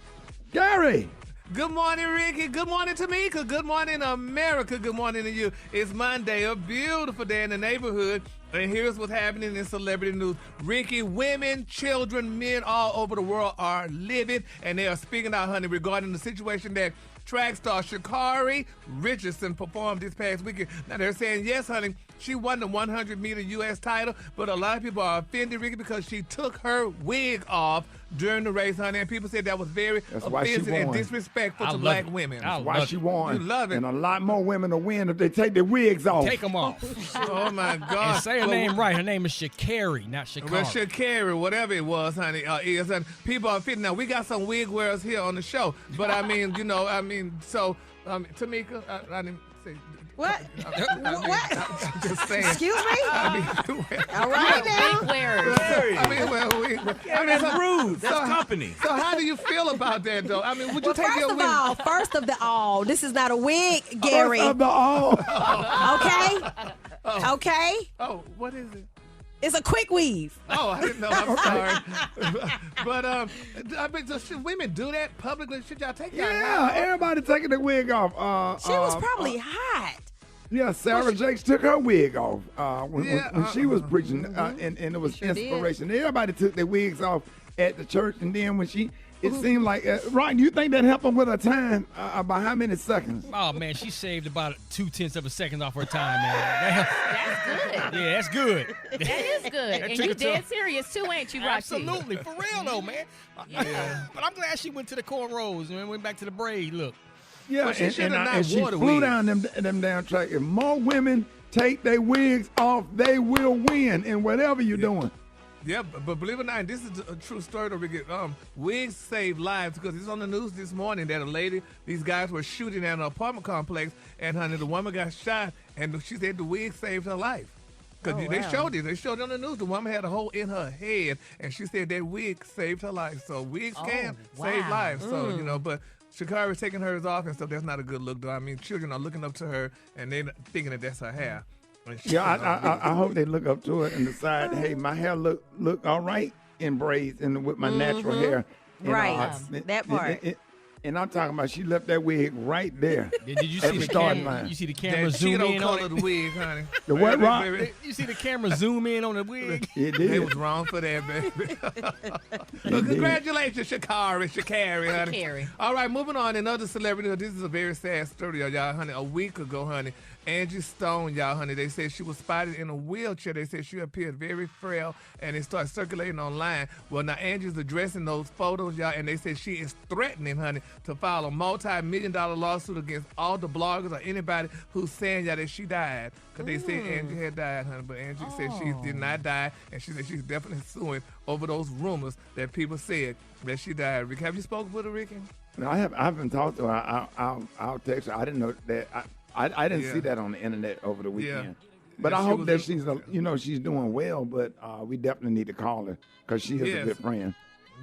H: Gary.
F: Good morning, Ricky. Good morning, Tamika. Good morning, America. Good morning to you. It's Monday, a beautiful day in the neighborhood. And here's what's happening in celebrity news. Ricky, women, children, men all over the world are livid, and they are speaking out, honey, regarding the situation that track star Sha'Carri Richardson performed this past weekend. Now, they're saying, yes, honey, she won the 100-meter U.S. title, but a lot of people are offended, Ricky, because she took her wig off during the race, honey, and people said that was very offensive and disrespectful to black women.
H: That's why she won.
F: You love it.
H: And a lot more women will win if they take their wigs off.
D: Take them off.
F: Oh, my God.
D: And say her name right. Her name is Sha'Carri, not Sha'Carri.
F: Well, Sha'Carri, whatever it was, honey, is. And people are offended. Now, we got some wig wearers here on the show, but I mean, Tamika, I didn't say...
I: What? What?
F: I'm just saying.
I: Excuse me? All right now.
E: Big wearers.
J: That's rude. That's company.
F: So how do you feel about that, though? I mean, would you take your wig?
I: First of all, this is not a wig, Gary.
H: First of the all.
I: Okay? Okay?
F: Oh, what is it?
I: It's a quick weave.
F: Oh, I didn't know. I'm sorry. But I mean, should women do that publicly? Should y'all take that?
H: Yeah, everybody taking their wig off.
I: She was probably hot.
H: Yeah, Sarah Jakes took her wig off when she was preaching, and it was inspiration. Everybody took their wigs off at the church, and then when it seemed like, Ryan, do you think that helped her with her time? By how many seconds?
D: Oh, man, she saved about 0.2 of a second off her time, man.
E: That's good.
D: Yeah, that's good.
E: That is good. And you dead serious, too, ain't you, Roxy?
D: Absolutely. For real, though, man. Yeah. But I'm glad she went to the cornrows and went back to the braid look.
H: Yeah,
F: well,
H: and she flew down them down track. If more women take their wigs off, they will win in whatever you're doing.
F: Yeah, but believe it or not, this is a true story. Wigs save lives, because it's on the news this morning that these guys were shooting at an apartment complex, and honey, the woman got shot, and she said the wig saved her life. Because they showed it. They showed it on the news. The woman had a hole in her head, and she said that wig saved her life. So wigs can save lives. So, but Sha'Carri's taking hers off and stuff. That's not a good look, though. I mean, children are looking up to her, and they're thinking that that's her hair.
H: Yeah, I hope they look up to it and decide, hey, my hair look all right in braids and with my natural hair.
I: Right, that part.
H: And I'm talking about she left that wig right there.
D: Did you see the
H: starting line?
D: You see the camera zoom in on
F: the wig, honey.
H: The what, Rob?
D: You see the camera zoom in on the wig?
H: It did.
F: They was wrong for that, baby. Well, congratulations, Sha'Carri, honey. All right, moving on. Another celebrity. This is a very sad story, y'all, honey. A week ago, honey, Angie Stone, y'all, honey, they said she was spotted in a wheelchair. They said she appeared very frail, and it started circulating online. Well, now Angie's addressing those photos, y'all, and they said she is threatening, honey, to file a multi-million-dollar lawsuit against all the bloggers or anybody who's saying, y'all, that she died. Because they said Angie had died, honey, but Angie said she did not die, and she said she's definitely suing over those rumors that people said that she died. Rick, have you spoken with her, Ricky?
H: No, I haven't talked to her. I'll text her. I didn't know that. I didn't see that on the internet over the weekend. Yeah. But I hope that she's doing well, but we definitely need to call her because she is a good friend.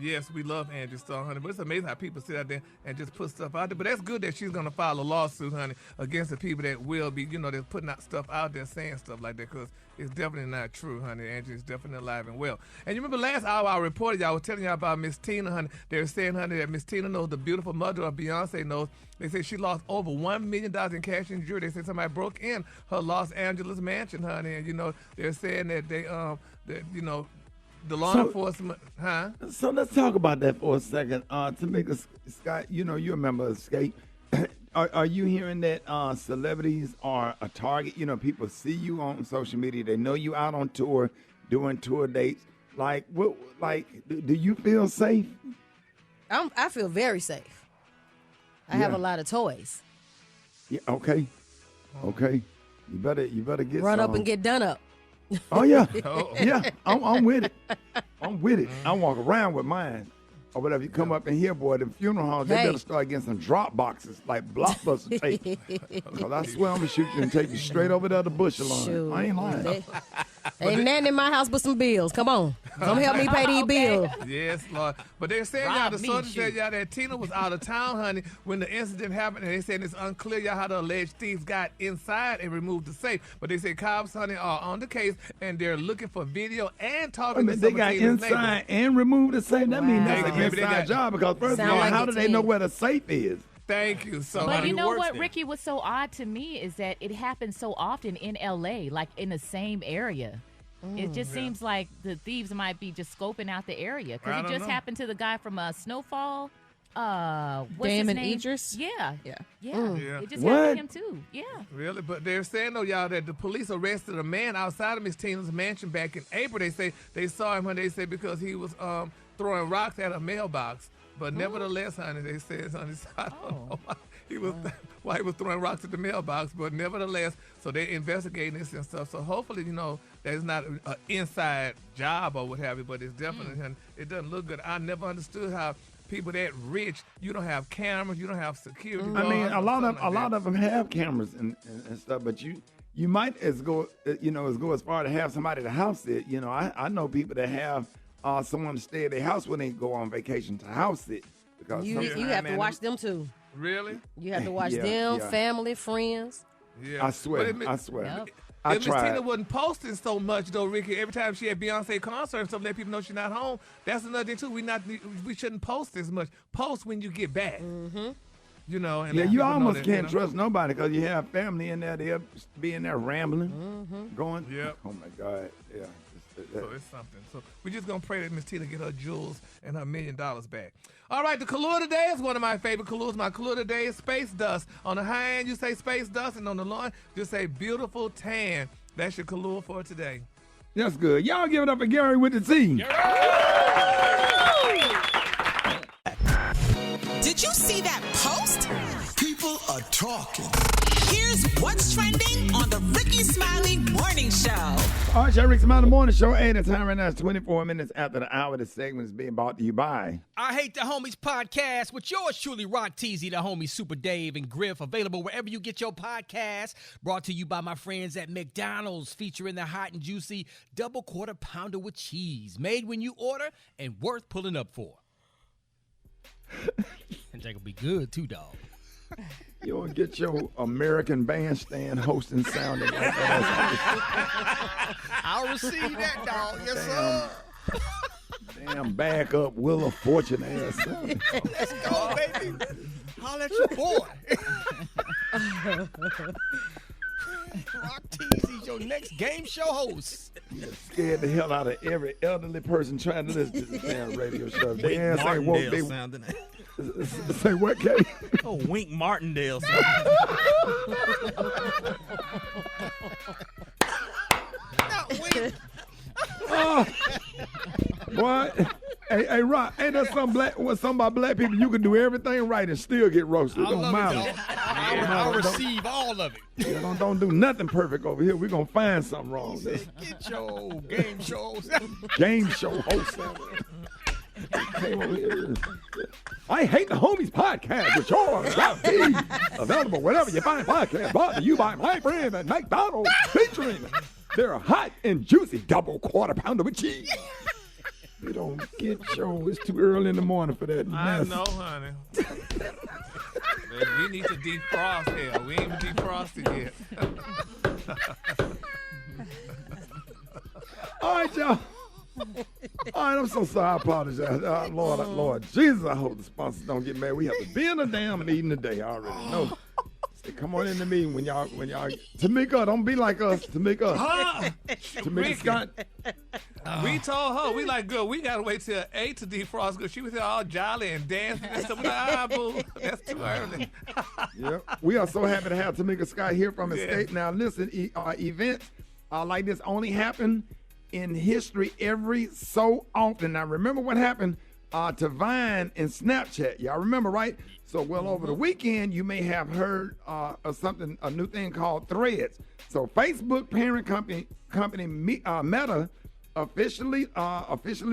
F: Yes, we love Angie Stone, honey. But it's amazing how people sit out there and just put stuff out there. But that's good that she's going to file a lawsuit, honey, against the people that will be, they're putting out stuff out there saying stuff like that, because it's definitely not true, honey. Angie is definitely alive and well. And you remember last hour I reported, y'all was telling y'all about Miss Tina, honey. They were saying, honey, that Miss Tina Knowles, the beautiful mother of Beyonce Knowles, they said she lost over $1 million in cash and jewelry. They said somebody broke in her Los Angeles mansion, honey. And, they're saying that they, the law enforcement, huh?
H: So let's talk about that for a second. Tamika Scott, you remember Escape. Are you hearing that celebrities are a target? People see you on social media. They know you out on tour, doing tour dates. Do you feel safe?
I: I feel very safe. I have a lot of toys.
H: Yeah. Okay. You better get
I: run
H: some.
I: Up and get done up.
H: Oh yeah, yeah. I'm with it. I walk around with mine. Or whatever, you come up in here, boy, the funeral homes, they better start getting some drop boxes, like Blockbuster tape. Because I swear I'm going to shoot you and take you straight over there to Bush Lawn. I ain't lying.
I: Ain't nothing in my house but some bills. Come on. Come help me pay these bills.
F: Yes, Lord. But they're saying, y'all, the sources said, y'all, that Tina was out of town, honey, when the incident happened. And they said it's unclear, y'all, how the alleged thieves got inside and removed the safe. But they said cops, honey, are on the case, and they're looking for video and talking to some
H: they got
F: Tina's
H: inside
F: neighbors.
H: And removed the safe. That means that's an inside job. Because first of all, how do they know where the safe is?
F: Thank you. So,
E: but you know what, Ricky, what's so odd to me is that it happens so often in L.A., like in the same area. It just seems like the thieves might be just scoping out the area because
F: I
E: it
F: don't
E: just
F: know.
E: happened to the guy from Snowfall. What's
S: Damon
E: his name?
S: Idris?
E: Yeah.
S: Yeah.
F: Yeah.
E: It just happened to him too. Yeah.
F: Really? But they're saying, though, y'all, that the police arrested a man outside of Miss Tina's mansion back in April. They say they saw him when they say because he was throwing rocks at a mailbox. But nevertheless, honey, they said, honey, I don't know why he was throwing rocks at the mailbox. But nevertheless, so they're investigating this and stuff. So hopefully, that it's not an inside job or what have you, but it's definitely, and it doesn't look good. I never understood how people that rich, you don't have cameras, you don't have security.
H: I mean, a lot
F: guards,
H: of them have cameras and stuff, but you might as go as far to have somebody to house it. I know people that have someone to stay at their house when they go on vacation to house it. Because
I: You have to watch them too.
F: Really?
I: You have to watch them,
H: yeah.
I: family, friends.
F: Yeah.
H: I swear.
E: Yep.
H: I
F: If Miss
H: tried.
F: Tina wasn't posting so much, though, Ricky, every time she had Beyonce concert and stuff, let people know she's not home. That's another thing, too. We shouldn't post as much. Post when you get back. And
H: Yeah,
F: let
H: you
F: people know
H: almost
F: that,
H: can't trust nobody because you have family in there. They'll be in there rambling, going.
F: Yep.
H: Oh, my God. Yeah.
F: So it's something. So we're just going to pray that Miss Tina get her jewels and her $1 million back. All right, the color today is one of my favorite colors. My color today is space dust. On the high end, you say space dust, and on the low end, just say beautiful tan. That's your color for today.
H: That's good. Y'all give it up for Gary with the T.
C: Did you see that post?
B: People are talking.
C: Here's what's trending on the Rickey Smiley Morning Show.
H: All right, Rickey Smiley Morning Show. And the time right now is 24 minutes after the hour. The segment is being brought to you by
D: I Hate the Homies podcast with yours truly, Rock Teasy, the homies Super Dave and Griff. Available wherever you get your podcasts. Brought to you by my friends at McDonald's, featuring the hot and juicy double quarter pounder with cheese. Made when you order and worth pulling up for. And that will be good too, dog.
H: You don't get your American bandstand hosting sounding like that.
D: I'll receive that, dog. Yes, sir.
H: Damn back up Wheel of Fortune ass.
D: Let's go, baby. Holla at your boy. Rock Teasy's your next game show host.
H: You're scared the hell out of every elderly person trying to listen to this damn radio show. They
J: Wink
H: ass ain't woke.
J: Martindale
H: They
J: sounding.
H: say what, Katie?
J: Oh, Wink Martindale sounding.
D: Not Wink.
H: What? Hey, Rock, ain't that something about black people? You can do everything right and still get roasted.
D: I
H: Don't
D: love
H: matter.
D: it, dog. I'll receive all of it.
H: Yeah, don't do nothing perfect over here. We're going to find something wrong.
D: Get your game shows.
H: Game show host. I Hate the Homies podcast with yours, Rock T. Available wherever you find podcasts. Brought to you by my friend at McDonald's, featuring their hot and juicy double quarter pounder with cheese. You don't get your. It's too early in the morning for that
F: I
H: mess.
F: know, honey. We need to defrost here. We ain't even defrosted yet.
H: All right, y'all. All right, I'm so sorry. I apologize. Lord Jesus, I hope the sponsors don't get mad. We have to be in a damn meeting today. I already know. Say, come on in the meeting when y'all. Tamika, don't be like us. Tamika. Tamika Scott.
F: We told her, we like, girl, we got to wait till 8 to defrost because she was there all jolly and dancing and stuff. We like, boo, that's too early.
H: Yep. We are so happy to have Tamika Scott here from Escape. Now, listen, events like this only happen in history every so often. Now, remember what happened to Vine and Snapchat. Y'all remember, right? So, over the weekend, you may have heard of a new thing called Threads. So, Facebook parent company Meta officially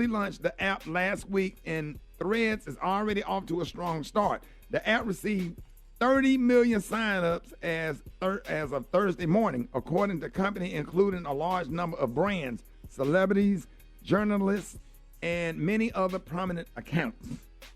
H: launched the app last week, and Threads is already off to a strong start. The app received 30 million signups as of Thursday morning, according to the company, including a large number of brands, celebrities, journalists, and many other prominent accounts.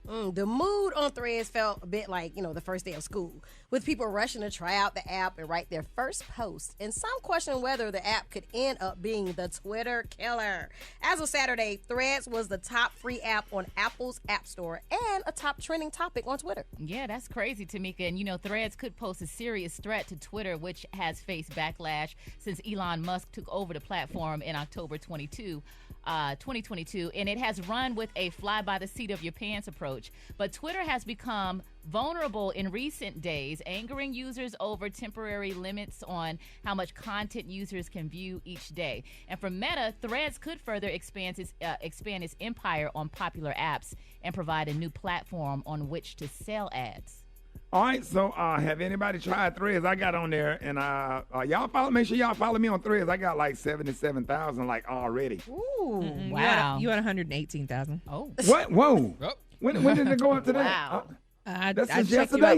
I: The mood on Threads felt a bit like, the first day of school, with people rushing to try out the app and write their first post, and some question whether the app could end up being the Twitter killer. As of Saturday, Threads was the top free app on Apple's App Store and a top trending topic on Twitter.
E: Yeah, that's crazy, Tamika. And, Threads could pose a serious threat to Twitter, which has faced backlash since Elon Musk took over the platform in October 2022, and it has run with a fly-by-the-seat-of-your-pants approach. But Twitter has become vulnerable in recent days, angering users over temporary limits on how much content users can view each day. And for Meta, Threads could further expand its empire on popular apps and provide a new platform on which to sell ads.
H: All right, so have anybody tried Threads? I got on there, and make sure y'all follow me on Threads. I got like 77,000 already.
I: Ooh,
S: wow. You had 118,000.
E: Oh.
H: What? Whoa. When did it go up to that?
E: Wow.
S: I
H: That's
S: checked
H: yesterday?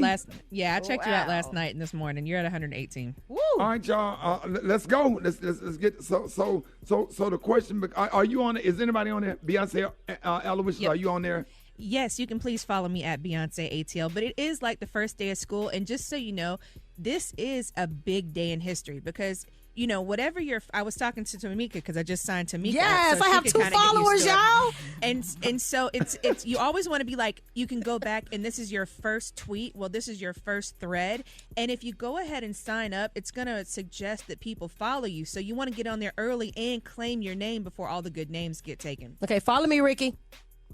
S: you out I checked you out last night and this morning. You're at 118.
I: Woo.
H: All right, y'all. Let's go. Let's get so the question. Are you on? Is anybody on there? Beyonce, Aloysius,
S: Yep.
H: Are you on there?
S: Yes, you can please follow me at Beyonce ATL. But it is like the first day of school. And just so you know, this is a big day in history because, whatever I was talking to Tamika because I just signed Tamika.
I: Yes,
S: so
I: I have 2 followers, y'all.
S: And so it's you always want to be like, you can go back and this is your first tweet. Well, this is your first thread. And if you go ahead and sign up, it's going to suggest that people follow you. So you want to get on there early and claim your name before all the good names get taken.
I: Okay, follow me, Ricky.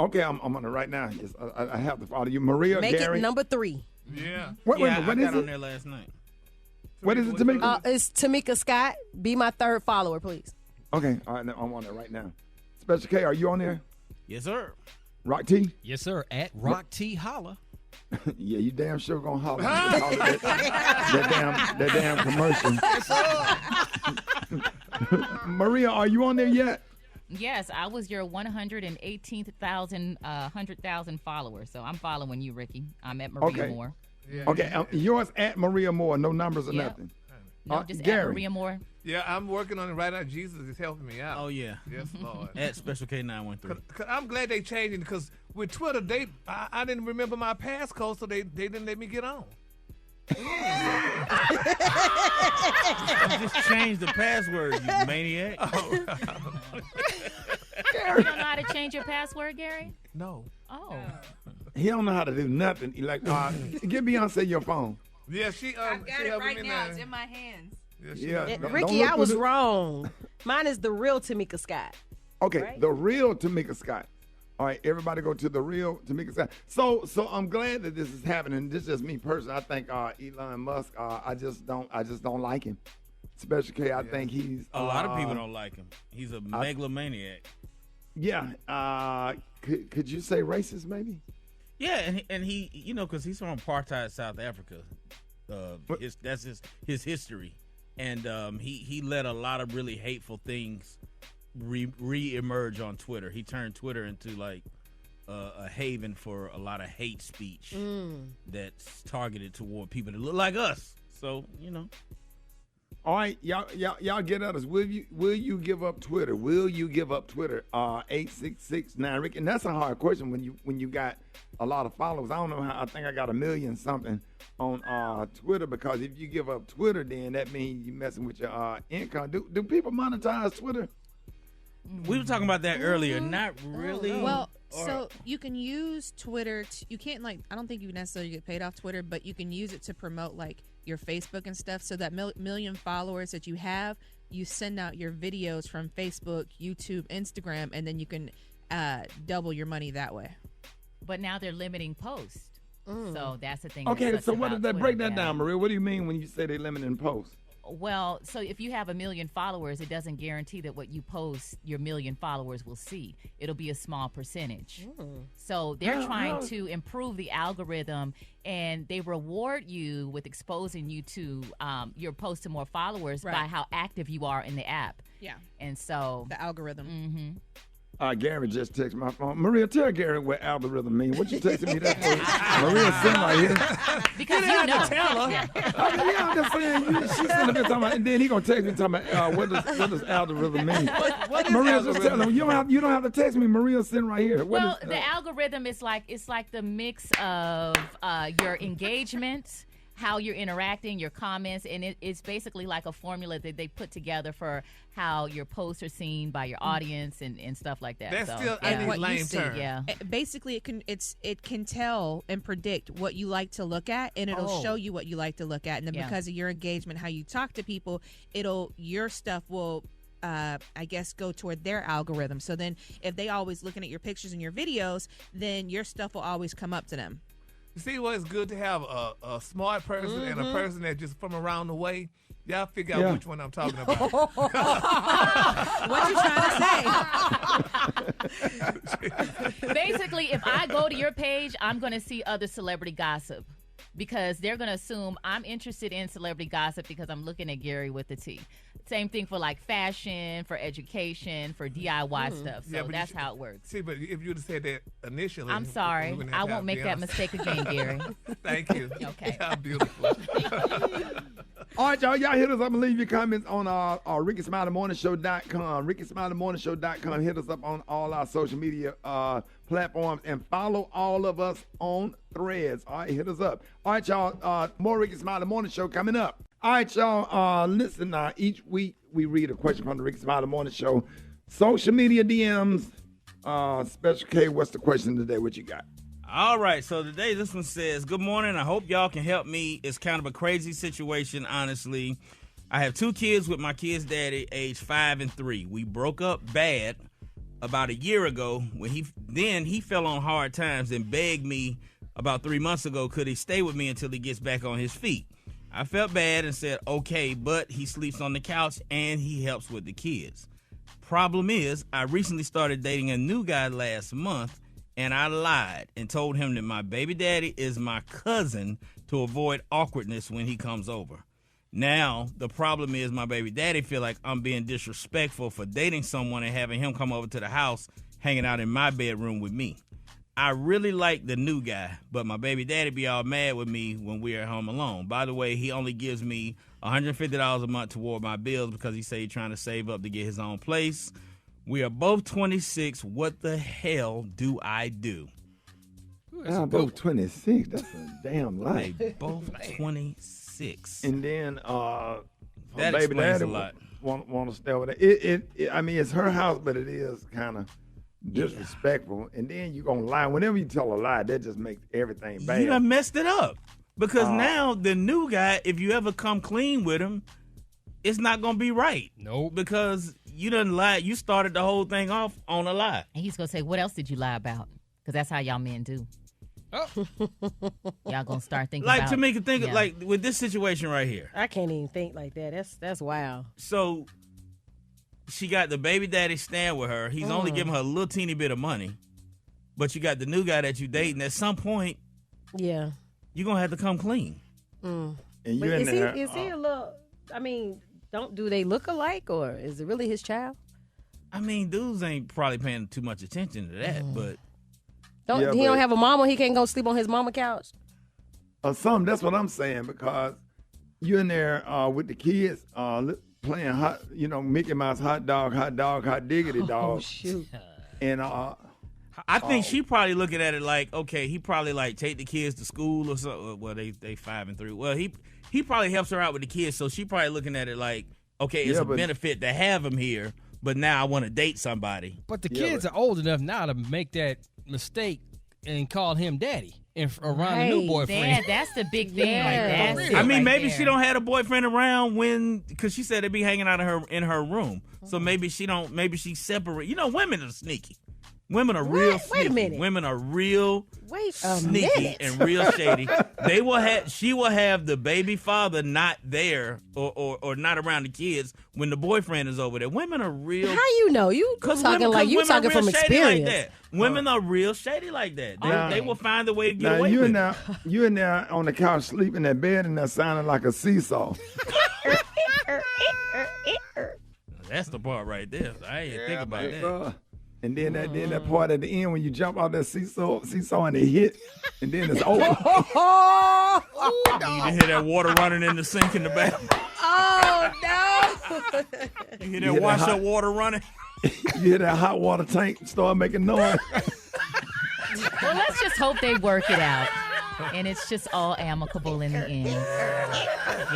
H: Okay, I'm on it right now. Yes, I have to follow you. Maria,
I: Make
H: Gary.
I: it number 3.
F: Yeah.
H: What
J: I
H: is
J: got
H: it?
J: on there last night.
H: What is it, Tamika?
I: It's Tamika Scott. Be my 3rd follower, please.
H: Okay, all right, I'm on it right now. Special K, are you on there?
J: Yes, sir.
H: Rock T?
D: Yes, sir. At Rock T Holla.
H: Yeah, you damn sure gonna holler. that damn commercial. Maria, are you on there yet?
E: Yes, I was your 118,000 followers. So I'm following you, Ricky. I'm at Maria Moore.
F: Yeah.
H: Okay, yours at Maria Moore. No numbers or nothing.
E: No, just
H: Gary.
E: at Maria Moore.
F: Yeah, I'm working on it right now. Jesus is helping me out.
J: Oh, yeah.
F: Yes, Lord.
J: At Special K913.
F: Cause I'm glad they changed it because with Twitter, I didn't remember my passcode, so they didn't let me get on.
J: Just change the password, you maniac.
E: You don't know how to change your password, Gary?
F: No.
E: Oh.
H: He don't know how to do nothing. He like, give Beyonce your phone.
F: Yeah, she.
S: I've got
F: she
S: it
F: helping
S: right
F: me
S: now. It's in my hands.
H: Yeah,
I: Ricky, I was wrong. Mine is the real Tamika Scott.
H: Okay,
I: right?
H: the real Tamika Scott. All right, everybody go to the real Tamika Scott. So I'm glad that this is happening. This is just me personally. I think Elon Musk. I just don't like him. Special K. I think he's
J: a lot of people don't like him. He's a megalomaniac.
H: Yeah. Could you say racist maybe?
J: Yeah, and he because he's from apartheid South Africa. That's his history, and he let a lot of really hateful things re-emerge on Twitter. He turned Twitter into like a haven for a lot of hate speech that's targeted toward people that look like us. So
H: All right, y'all get at us. Will you give up Twitter? Will you give up Twitter? 8669 Rick, and that's a hard question when you got a lot of followers. I don't know how. I think I got 1 million something on Twitter, because if you give up Twitter, then that means you messing with your income. Do people monetize Twitter?
J: We were talking about that earlier. Not really.
S: Well, so you can use Twitter. You can't I don't think you necessarily get paid off Twitter, but you can use it to promote your Facebook and stuff. So that million followers that you have, you send out your videos from Facebook, YouTube, Instagram, and then you can double your money that way.
E: But now they're limiting posts. So that's the thing.
H: Okay, so what did that break that
E: Twitter.
H: down, Maria? What do you mean when you say they limiting posts?
E: Well, so if you have 1 million followers, it doesn't guarantee that what you post, your 1 million followers will see. It'll be a small percentage. So they're trying to improve the algorithm, and they reward you with exposing you to your post to more followers by how active you are in the app.
S: Yeah.
E: And so
S: the algorithm.
H: Gary just texted my phone. Maria, tell Gary what algorithm means. What you texting me that for? Maria sitting right here.
E: Because you know.
H: I'm just saying. She's sitting there talking about, and then he gonna text me talking about what does algorithm mean?
J: What is
H: Maria
J: algorithm?
H: just telling him you don't have to text me. Maria's sitting right here.
E: The algorithm is like the mix of your engagement, how you're interacting, your comments, and it's basically like a formula that they put together for how your posts are seen by your audience and stuff like that.
F: That's
E: so,
F: still
E: yeah.
F: a lame term.
E: Yeah.
S: Basically, it can tell and predict what you like to look at, and it'll show you what you like to look at, and then because of your engagement, how you talk to people, your stuff will. I guess go toward their algorithm. So then if they always looking at your pictures and your videos, then your stuff will always come up to them.
F: You see what it's good to have a smart person and a person that just from around the way. Y'all figure out which one I'm talking about.
S: What you trying to say?
E: Basically, if I go to your page, I'm going to see other celebrity gossip because they're going to assume I'm interested in celebrity gossip because I'm looking at Gary with the T. Same thing for like fashion, for education, for DIY stuff. So that's how it works.
F: See, but if you'd have said that initially.
E: I'm sorry. I won't make that mistake again, Gary.
F: Thank you.
E: Okay.
F: How beautiful.
H: All right, y'all hit us up and leave your comments on our RickeySmileyMorningShow.com. RickeySmileyMorningShow.com. Hit us up on all our social media platforms and follow all of us on Threads. All right, hit us up. All right, y'all. More Rickey Smiley Morning Show coming up. All right, y'all. Listen, each week we read a question from the Rickey Smiley Morning Show. Social media DMs. Special K, what's the question today? What you got?
J: All right, so today this one says, good morning. I hope y'all can help me. It's kind of a crazy situation, honestly. I have 2 kids with my kid's daddy, age 5 and 3. We broke up bad about a year ago when he fell on hard times and begged me about 3 months ago, could he stay with me until he gets back on his feet? I felt bad and said, okay, but he sleeps on the couch and he helps with the kids. Problem is, I recently started dating a new guy last month, and I lied and told him that my baby daddy is my cousin to avoid awkwardness when he comes over. Now, the problem is my baby daddy feel like I'm being disrespectful for dating someone and having him come over to the house, hanging out in my bedroom with me. I really like the new guy, but my baby daddy be all mad with me when we're at home alone. By the way, he only gives me $150 a month toward my bills because he say he's trying to save up to get his own place. We are both 26. What the hell do I do?
H: I'm both 26. That's a damn lie.
J: They both 26.
H: And then
J: that
H: baby
J: explains
H: daddy
J: a lot.
H: Want to stay with it. I mean, it's her house, but it is kind of disrespectful. And then you gonna lie. Whenever you tell a lie, that just makes everything bad.
J: You done messed it up because now the new guy, if you ever come clean with him, it's not gonna be right.
D: Nope.
J: Because you done lied. You started the whole thing off on a lie.
E: And he's going to say, what else did you lie about? Because that's how y'all men do.
D: Oh.
E: Y'all going to start thinking
J: Like
E: about,
J: to make it think
E: yeah.
J: like with this situation right here.
I: I can't even think like that. That's wild.
J: So she got the baby daddy staying with her. He's only giving her a little teeny bit of money. But you got the new guy that you dating. At some point,
I: Yeah.
J: you're going to have to come clean.
H: And you
I: But
H: in there.
I: is he a little, I mean, do they look alike or is it really his child?
J: I mean, dudes ain't probably paying too much attention to that, but
I: He don't have a mama, he can't go sleep on his mama couch?
H: Something. That's what I'm saying, because you're in there with the kids playing hot, Mickey Mouse hot dog, hot diggity dog.
I: Oh, shoot.
H: And
J: I think she probably looking at it like, okay, he probably like take the kids to school or something. Well, they 5 and 3. Well, he probably helps her out with the kids, so she probably looking at it like, okay, it's a benefit to have him here, but now I want to date somebody.
D: But the kids are old enough now to make that mistake and call him daddy around a new boyfriend.
E: That's the big thing. Like that.
J: I mean, maybe she don't have a boyfriend around because she said they'd be hanging out in her room. So maybe she don't. Maybe she separate. Women are sneaky. Women are real sneaky.
I: Wait a minute.
J: Women are real sneaky
I: minute.
J: and real shady. She will have the baby father not there or not around the kids when the boyfriend is over there. Women are real.
I: How you know? You talking like you talking from experience.
J: Like that. Women are real shady like that. They will find a way to get away
H: you
J: with
H: it. You in there on the couch sleeping in that bed and that sounding like a seesaw.
J: That's the part right there. I ain't think about that.
H: And then that part at the end when you jump off that seesaw and it hit, and then it's over.
J: You need to hear that water running in the sink in the bathroom.
I: Oh, no.
J: You hear that wash up water running?
H: You hear that hot water tank start making noise.
E: Well, let's just hope they work it out. And it's just all amicable in the end.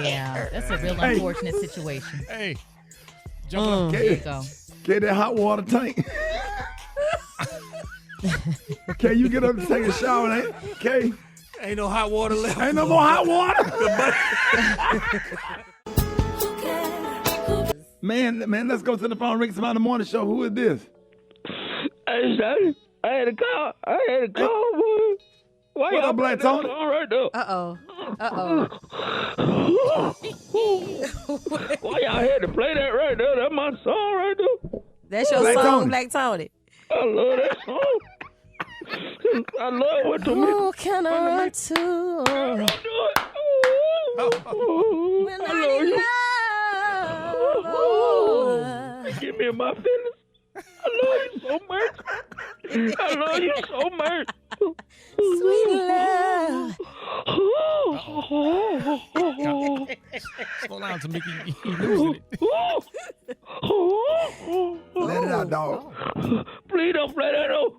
E: Yeah, that's a real unfortunate situation.
D: Hey, jump up.
E: There you go.
H: Get that hot water tank. Okay, you get up and take a shower, ain't? Okay.
J: Ain't no hot water left.
H: Ain't no more hot water. Man, let's go to the phone. Rickey Smiley Morning Show. Who is this?
R: Hey, Shotty, I had a call, boy. Why
H: What up, Black Tony?
R: Right there?
I: Uh-oh.
R: Why y'all had to play that right there? That's my song right there.
I: That's your
H: Black
I: song,
H: Tony.
I: Black Tony.
R: I love that song. I love what to me.
I: Who can I run to? When
R: I love you. Get me in my feelings. I love you so much. I love you so much.
I: Sweet love.
D: Slow down to Mickey. You losing it.
H: Let it out, dog.
R: Please don't play that out.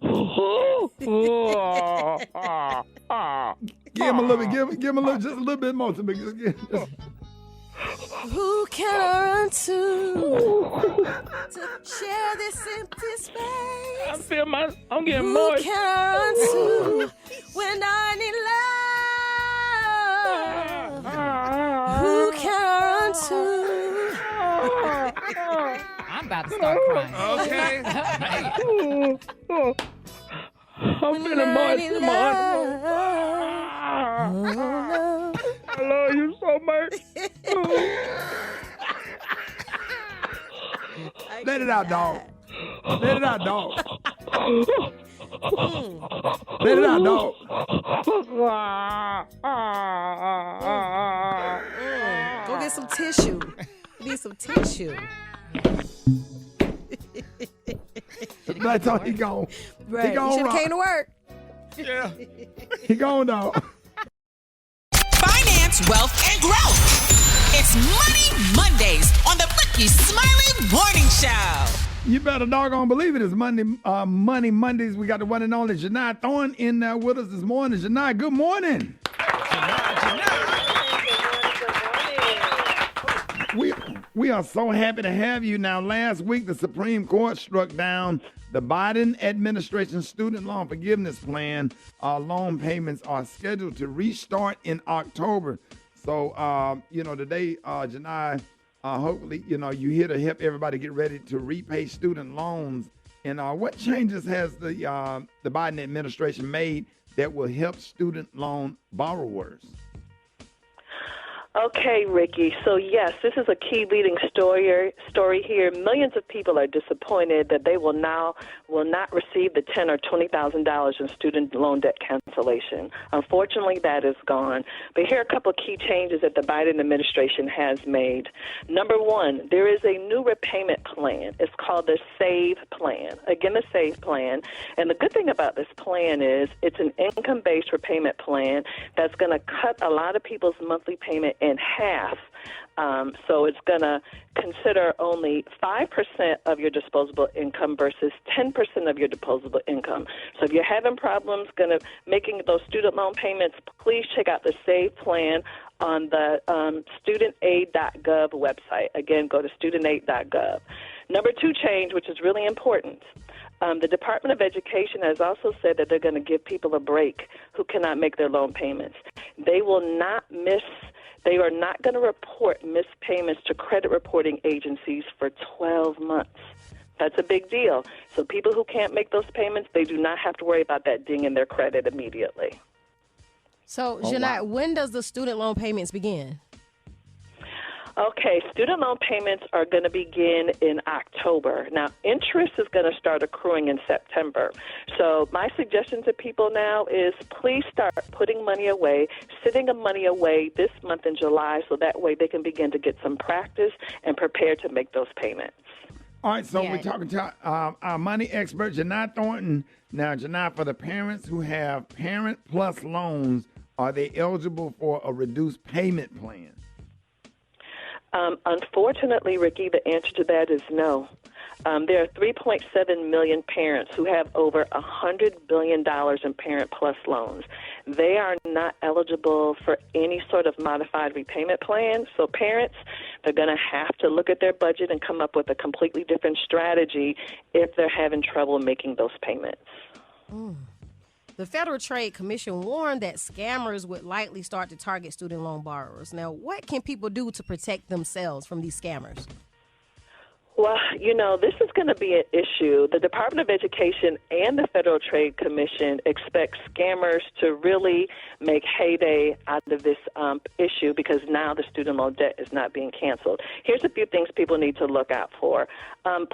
H: Give him a little bit. Give him a little, just a little bit more to me. Just.
I: Who can I run to share this empty space?
R: I feel I'm getting
I: Who
R: moist.
I: can I run to when I need love? Who can I run to?
E: I'm about to start crying.
J: Okay.
R: I'm feeling moist in my heart. I love you so much.
H: Let it out, dog. Let it out, dog. Let it out, dog.
I: Go get some tissue. You need some tissue.
H: Black Tony, he gone.
I: Right.
H: He gone,
I: you should have
H: Rock.
I: came to work.
D: Yeah.
H: He gone, dog.
C: Finance, wealth, and growth. It's Money Mondays on the Rickey Smiley Morning Show.
H: You better doggone believe it. It's Monday Mondays. We got the one and only Janai Thorne in there with us this morning. Janai, good morning. We are so happy to have you. Now, last week, the Supreme Court struck down the Biden administration's student loan forgiveness plan. Loan payments are scheduled to restart in October. So, today, Janai, hopefully, you're here to help everybody get ready to repay student loans. And what changes has the Biden administration made that will help student loan borrowers?
Q: Okay, Ricky. So, yes, this is a key leading story here. Millions of people are disappointed that they will not receive the $10,000 or $20,000 in student loan debt cancellation. Unfortunately, that is gone. But here are a couple of key changes that the Biden administration has made. Number one, there is a new repayment plan. It's called the SAVE plan. Again, the SAVE plan. And the good thing about this plan is it's an income-based repayment plan that's going to cut a lot of people's monthly payment in half. So it's going to consider only 5% of your disposable income versus 10% of your disposable income. So if you're having problems making those student loan payments, please check out the SAVE plan on the studentaid.gov website. Again, go to studentaid.gov. Number two change, which is really important. The Department of Education has also said that they're going to give people a break who cannot make their loan payments. They are not going to report missed payments to credit reporting agencies for 12 months. That's a big deal. So people who can't make those payments, they do not have to worry about that ding in their credit immediately.
I: So, Janai, when does the student loan payments begin?
Q: Okay, student loan payments are going to begin in October. Now, interest is going to start accruing in September. So my suggestion to people now is please start putting money away, sitting money away this month in July so that way they can begin to get some practice and prepare to make those payments.
H: All right, so
E: Yeah.
H: we're talking to our money expert, Janai Thornton. Now, Janai, for the parents who have Parent Plus loans, are they eligible for a reduced payment plan?
Q: Unfortunately, Ricky, the answer to that is no. There are 3.7 million parents who have over $100 billion in Parent Plus loans. They are not eligible for any sort of modified repayment plan. So parents, they're going to have to look at their budget and come up with a completely different strategy if they're having trouble making those payments.
I: The Federal Trade Commission warned that scammers would likely start to target student loan borrowers. Now, what can people do to protect themselves from these scammers?
Q: Well, this is going to be an issue. The Department of Education and the Federal Trade Commission expect scammers to really make heyday out of this issue because now the student loan debt is not being canceled. Here's a few things people need to look out for.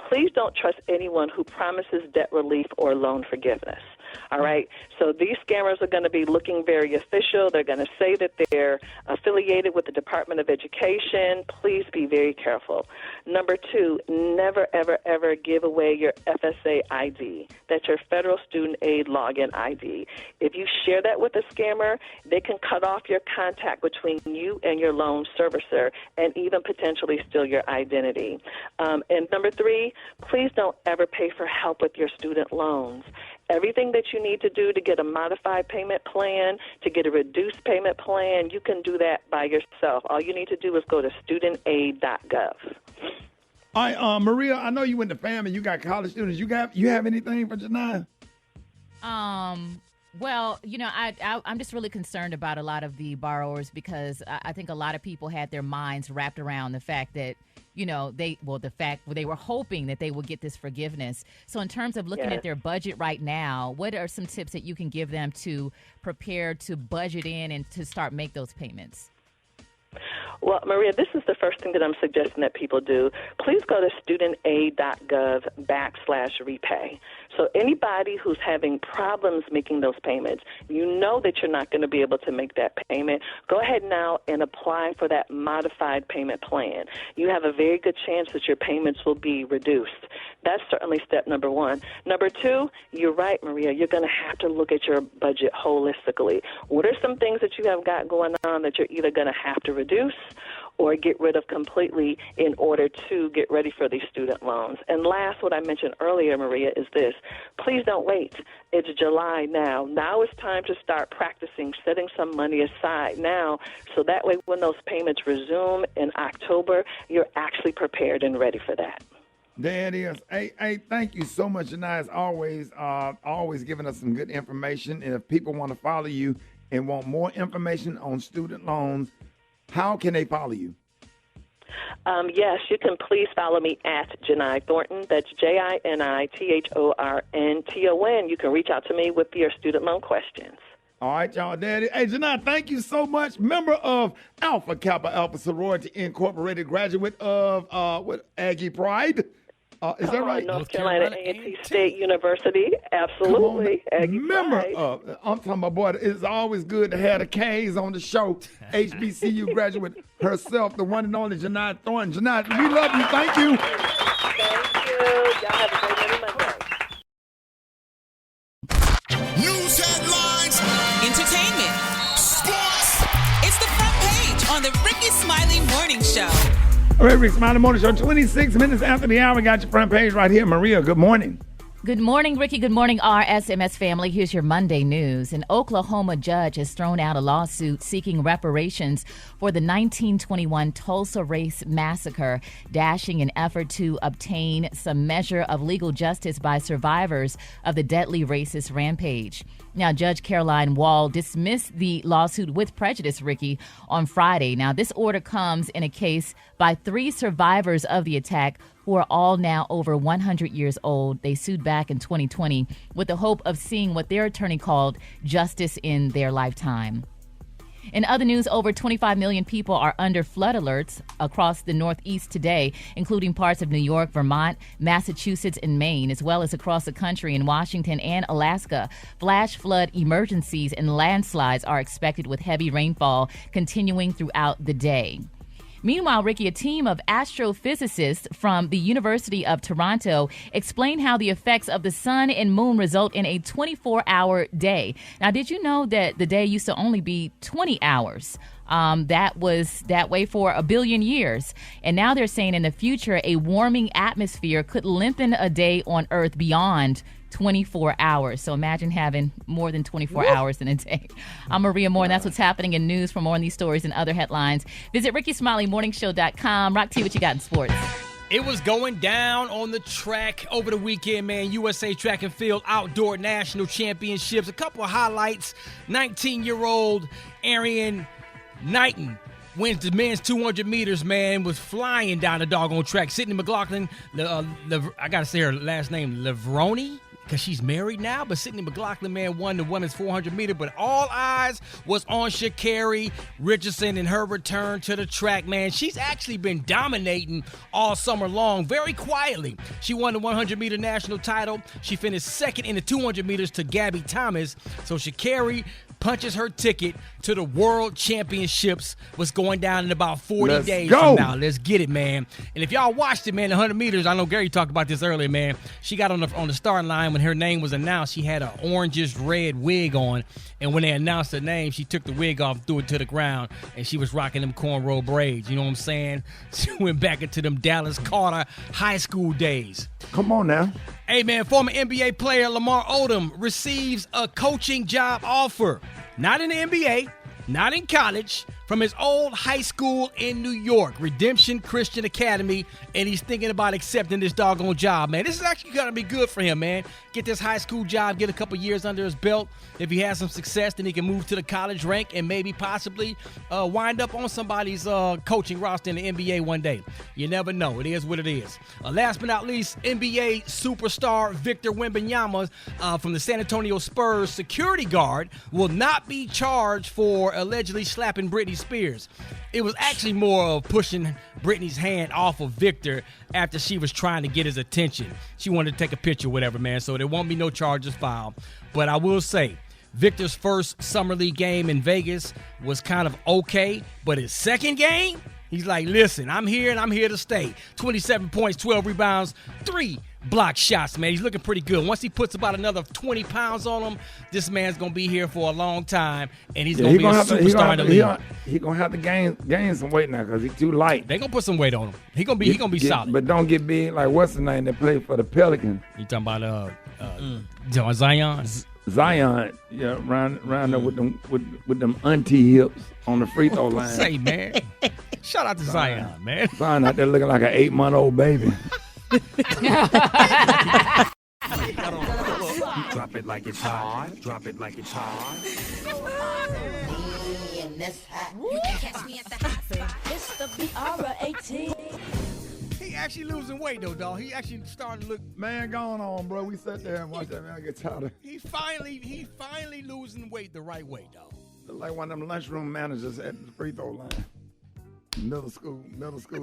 Q: Please don't trust anyone who promises debt relief or loan forgiveness. All right? So these scammers are going to be looking very official. They're going to say that they're affiliated with the Department of Education. Please be very careful. Number 2, never, ever, ever give away your FSA ID. That's your Federal Student Aid Login ID. If you share that with a scammer, they can cut off your contact between you and your loan servicer and even potentially steal your identity. And number 3, please don't ever pay for help with your student loans. Everything that you need to do to get a modified payment plan, to get a reduced payment plan, you can do that by yourself. All you need to do is go to studentaid.gov.
H: All right, Maria, I know you went to family. You got college students. You have anything for Janai?
E: Well, I'm just really concerned about a lot of the borrowers because I think a lot of people had their minds wrapped around the fact that, they were hoping that they would get this forgiveness. So in terms of looking at their budget right now, what are some tips that you can give them to prepare to budget in and to start make those payments?
Q: Well, Maria, this is the first thing that I'm suggesting that people do. Please go to studentaid.gov/repay. So anybody who's having problems making those payments, you know that you're not going to be able to make that payment, go ahead now and apply for that modified payment plan. You have a very good chance that your payments will be reduced. That's certainly step number 1. Number 2, you're right, Maria, you're going to have to look at your budget holistically. What are some things that you have got going on that you're either going to have to reduce or get rid of completely in order to get ready for these student loans? And last, what I mentioned earlier, Maria, is this. Please don't wait. It's July now. Now is time to start practicing setting some money aside now so that way when those payments resume in October, you're actually prepared and ready for that.
H: There it is. Hey, thank you so much, Janai, as always giving us some good information. And if people want to follow you and want more information on student loans, how can they follow you?
Q: Yes, you can please follow me at Janai Thornton. That's JINITHORNTON. You can reach out to me with your student loan questions.
H: All right, y'all. Daddy. Hey, Janai, thank you so much. Member of Alpha Kappa Alpha Sorority Incorporated, graduate of Aggie Pride. Is that right?
Q: North Carolina A&T State University. Absolutely.
H: Member of, I'm talking about, boy, it's always good to have the K's on the show. HBCU graduate herself, the one and only Janai Thornton. Janai, we love you. Thank you.
Q: Thank you. Y'all have a great Monday.
C: News headlines, entertainment, sports. It's the front page on the Rickey Smiley Morning Show.
H: All right, Rickey Smiley Morning Show. 26 minutes after the hour, we got your front page right here. Maria, good morning.
E: Good morning, Ricky. Good morning, RSMS family. Here's your Monday news. An Oklahoma judge has thrown out a lawsuit seeking reparations for the 1921 Tulsa Race Massacre, dashing an effort to obtain some measure of legal justice by survivors of the deadly racist rampage. Now, Judge Caroline Wall dismissed the lawsuit with prejudice, Ricky, on Friday. Now, this order comes in a case by 3 survivors of the attack who are all now over 100 years old. They sued back in 2020 with the hope of seeing what their attorney called justice in their lifetime. In other news, over 25 million people are under flood alerts across the Northeast today, including parts of New York, Vermont, Massachusetts, and Maine, as well as across the country in Washington and Alaska. Flash flood emergencies and landslides are expected with heavy rainfall continuing throughout the day. Meanwhile, Ricky, a team of astrophysicists from the University of Toronto explained how the effects of the sun and moon result in a 24-hour day. Now, did you know that the day used to only be 20 hours? That was that way for a billion years. And now they're saying in the future, a warming atmosphere could lengthen a day on Earth beyond 24 hours. So imagine having more than 24 hours in a day. I'm Maria Moore, and that's what's happening in news. For more on these stories and other headlines, visit RickySmileyMorningShow.com. Rock T, what you got in sports?
D: It was going down on the track over the weekend, man. USA Track and Field Outdoor National Championships. A couple of highlights. 19-year-old Arian Knighton wins the men's 200 meters, man, was flying down the doggone track. Sydney McLaughlin, I got to say her last name, Levroni, because she's married now. But Sydney McLaughlin, man, won the women's 400 meter. But all eyes was on Sha'Carri Richardson and her return to the track, man. She's actually been dominating all summer long, very quietly. She won the 100 meter national title. She finished second in the 200 meters to Gabby Thomas. So Sha'Carri punches her ticket to the World Championships. What's going down in about 40 days from now. Let's get it, man. And if y'all watched it, man, the 100 meters, I know Gary talked about this earlier, man. She got on the starting line when her name was announced. She had an orangish red wig on. And when they announced her name, she took the wig off, threw it to the ground, and she was rocking them cornrow braids. You know what I'm saying? She went back into them Dallas Carter high school days.
H: Come on now.
D: Hey, man, former NBA player Lamar Odom receives a coaching job offer. Not in the NBA, not in college, from his old high school in New York, Redemption Christian Academy, and he's thinking about accepting this doggone job, man. This is actually going to be good for him, man. Get this high school job, get a couple years under his belt. If he has some success, then he can move to the college rank and maybe possibly wind up on somebody's coaching roster in the NBA one day. You never know. It is what it is. Last but not least, NBA superstar Victor Wembanyama from the San Antonio Spurs security guard will not be charged for allegedly slapping Britney Spears. It was actually more of pushing Britney's hand off of Victor after she was trying to get his attention. She wanted to take a picture, whatever, man, so there won't be no charges filed. But I will say, Victor's first Summer League game in Vegas was kind of okay, but his second game, he's like, listen, I'm here and I'm here to stay. 27 points, 12 rebounds, 3 block shots, man. He's looking pretty good. Once he puts about another 20 pounds on him, this man's going to be here for a long time, and he's going to be a superstar in the league.
H: He's going to have to gain some weight now because he's too light.
D: They're going to put some weight on him. He's going to be solid.
H: But don't get big like what's the name that played for the Pelicans?
D: You talking about Zion?
H: Zion, yeah, round up with them auntie hips on the free throw line.
D: Say, man. Shout out to Zion, man.
H: Zion out there looking like an 8-month-old baby.
G: Drop it like it's hot. Drop it like it's hot.
K: You can catch me at the hot. It's the BR18.
D: He actually losing weight though, dog. He actually starting to look.
H: Man, going on, bro. We sat there and watched that man get tired.
D: He finally losing weight the right way, dog.
H: Like one of them lunchroom managers at the free throw line. Middle school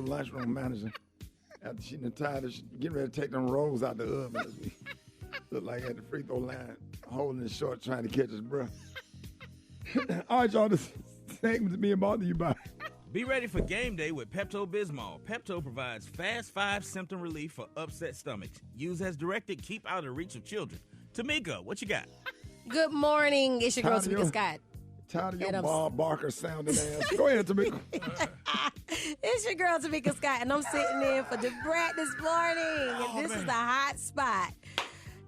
H: lunchroom manager. After she done tired, she getting ready to take them rolls out the oven. Look like at the free throw line, holding his short, trying to catch his breath. All right, y'all, this segment is being brought to you by.
J: Be ready for game day with Pepto-Bismol. Pepto provides fast 5 symptom relief for upset stomachs. Use as directed, keep out of reach of children. Tamika, what you got?
I: Good morning. It's your girl, Tamika Scott.
H: Tired of your Bob Barker sounding ass. Go ahead, Tamika.
I: It's your girl, Tamika Scott, and I'm sitting in for DeBrat this morning. And this is the hot spot.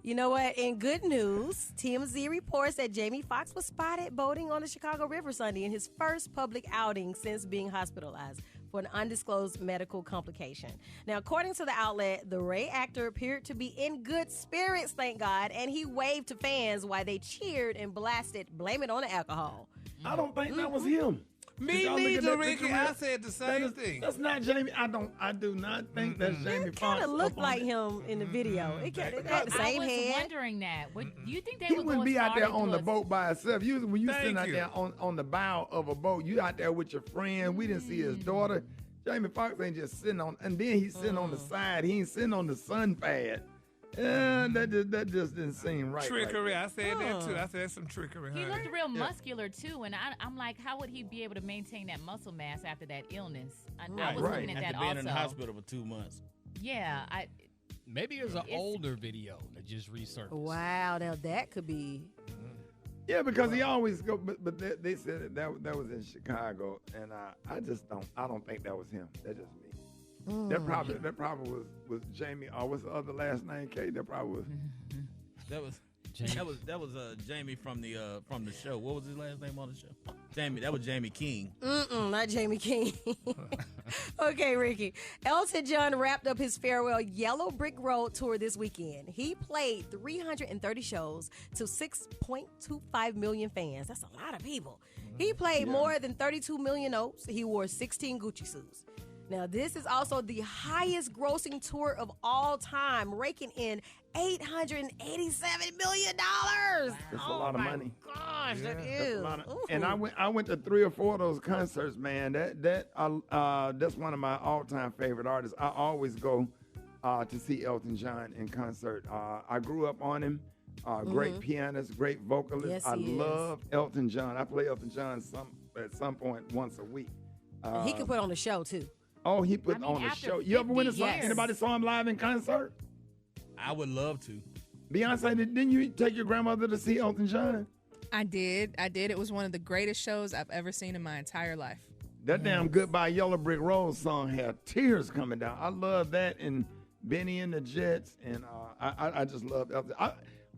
I: You know what? In good news, TMZ reports that Jamie Foxx was spotted boating on the Chicago River Sunday in his first public outing since being hospitalized for an undisclosed medical complication. Now, according to the outlet, the Ray actor appeared to be in good spirits, thank God, and he waved to fans while they cheered and blasted, "Blame it on the alcohol."
H: I don't think that was him.
F: Me neither, Ricky. I said the same thing.
H: That's not Jamie. I do not think that's Jamie Foxx.
I: It kind of looked like him in the video. It had the same head.
E: I was wondering that. Do you think they
H: he
E: would
H: wouldn't be out there on the boat by himself. Usually when you sitting out there on the bow of a boat, you out there with your friend. We didn't see his daughter. Jamie Foxx ain't just sitting on, and then he's sitting on the side. He ain't sitting on the sun pad. That just didn't seem right.
F: Trickery. I said that too. I said some trickery.
E: He
F: honey.
E: looked real muscular too, and I'm like, how would he be able to maintain that muscle mass after that illness? I was looking at that
J: After being
E: also.
J: in the hospital for 2 months.
E: Yeah,
D: maybe it was an older video that just resurfaced.
I: Wow, now that could be.
H: Yeah, because he always go, but they said that was in Chicago, and I don't think that was him. That's just me. That probably was Jamie. Or what's the other last name? Kate. That probably was.
J: That was Jamie from the show. What was his last name on the show? Jamie. That was Jamie King.
I: Not Jamie King. Okay, Ricky. Elton John wrapped up his farewell Yellow Brick Road tour this weekend. He played 330 shows to 6.25 million fans. That's a lot of people. He played more than 32 million notes. He wore 16 Gucci suits. Now, this is also the highest grossing tour of all time, raking in $887 million.
H: That's a lot of money.
I: Gosh, that is.
H: And I went to 3 or 4 of those concerts, man. That's one of my all-time favorite artists. I always go to see Elton John in concert. I grew up on him. Great pianist, great vocalist.
I: Yes,
H: I love Elton John. I play Elton John at some point once a week.
I: He could put on a show, too.
H: Oh, he put on a show. You ever went and saw anybody saw him live in concert?
J: I would love to.
H: Beyonce, didn't you take your grandmother to see Elton John?
S: I did. It was one of the greatest shows I've ever seen in my entire life.
H: That damn Goodbye Yellow Brick Road song had tears coming down. I love that, and Benny and the Jets, and I just love Elton.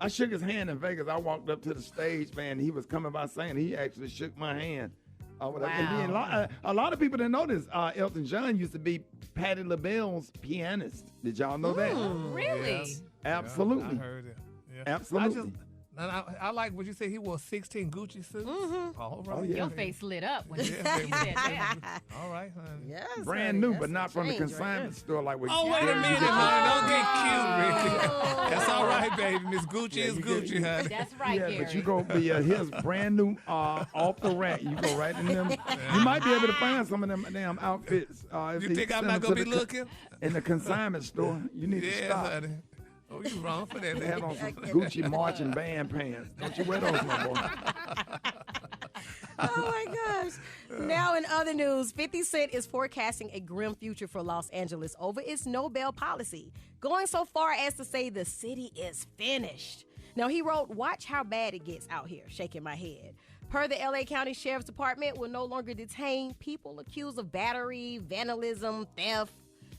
H: I shook his hand in Vegas. I walked up to the stage, man. He was coming by saying he actually shook my hand.
I: Wow.
H: A lot of people didn't know this. Elton John used to be Patti LaBelle's pianist. Did y'all know that?
E: Really?
F: Yes.
H: Absolutely.
F: Yeah, I heard it. Yeah.
H: Absolutely.
F: I like what you said. He wore 16 Gucci suits. All right.
H: Oh, yeah.
E: Your face lit up when you said
F: baby.
E: that.
F: All right, honey.
I: Yes,
H: Brand new, but not from the consignment store like we.
F: Oh, wait a minute, honey. Don't get cute, Ricky. That's all right, baby. Miss Gucci is Gucci, honey.
E: That's right, Gary.
H: But you go be his brand new off the rack. You go right in them. You might be able to find some of them damn outfits.
F: You think I'm not gonna be looking
H: in the consignment store? You need to stop.
F: Honey. Oh, you wrong for that.
H: They have on some Gucci marching band pants. Don't you wear those, my boy?
I: Oh, my gosh. Now in other news, 50 Cent is forecasting a grim future for Los Angeles over its no bail policy, going so far as to say the city is finished. Now, he wrote, "Watch how bad it gets out here," shaking my head. Per the L.A. County Sheriff's Department will no longer detain people accused of battery, vandalism, theft,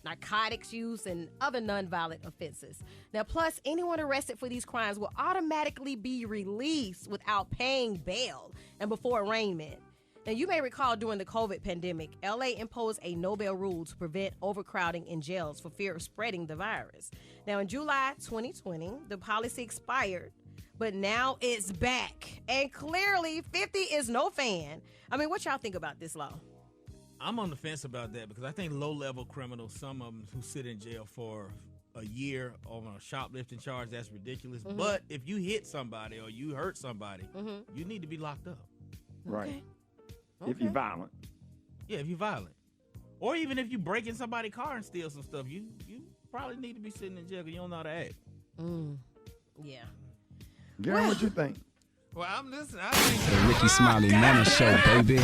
I: narcotics use, and other nonviolent offenses. Now, plus, anyone arrested for these crimes will automatically be released without paying bail and before arraignment. Now, you may recall during the COVID pandemic, LA imposed a no bail rule to prevent overcrowding in jails for fear of spreading the virus. Now, in July 2020, the policy expired, but now it's back. And clearly, 50 is no fan. I mean, what y'all think about this law?
J: I'm on the fence about that because I think low-level criminals, some of them who sit in jail for a year on a shoplifting charge, that's ridiculous.
I: Mm-hmm.
J: But if you hit somebody or you hurt somebody, you need to be locked up.
H: Right. Okay. If you're violent.
J: Yeah, if you're violent. Or even if you break in somebody's car and steal some stuff, you probably need to be sitting in jail because you don't know how to act.
I: Yeah.
H: Gary, what you think?
F: Well, I'm listening. I think
G: The Rickey Smiley Morning Show, baby.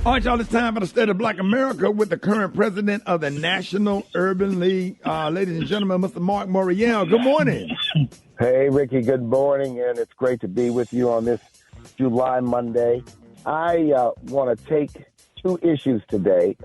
H: All right, y'all, it's time for the State of Black America with the current president of the National Urban League. Ladies and gentlemen, Mr. Mark Morial. Good morning.
T: Hey, Ricky, good morning, and it's great to be with you on this July Monday. I want to take 2 issues today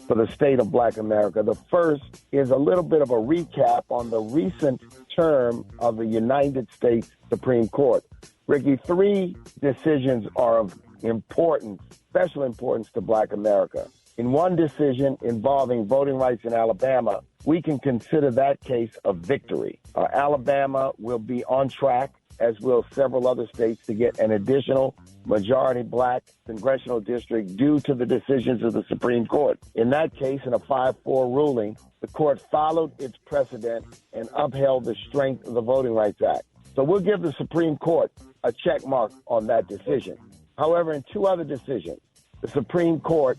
T: for the State of Black America. The first is a little bit of a recap on the recent term of the United States Supreme Court. Ricky, 3 decisions are of importance, special importance to Black America. In one decision involving voting rights in Alabama, we can consider that case a victory. Alabama will be on track, as will several other states, to get an additional majority Black congressional district due to the decisions of the Supreme Court. In that case, in a 5-4 ruling, the court followed its precedent and upheld the strength of the Voting Rights Act. So we'll give the Supreme Court a check mark on that decision. However, in 2 other decisions, the Supreme Court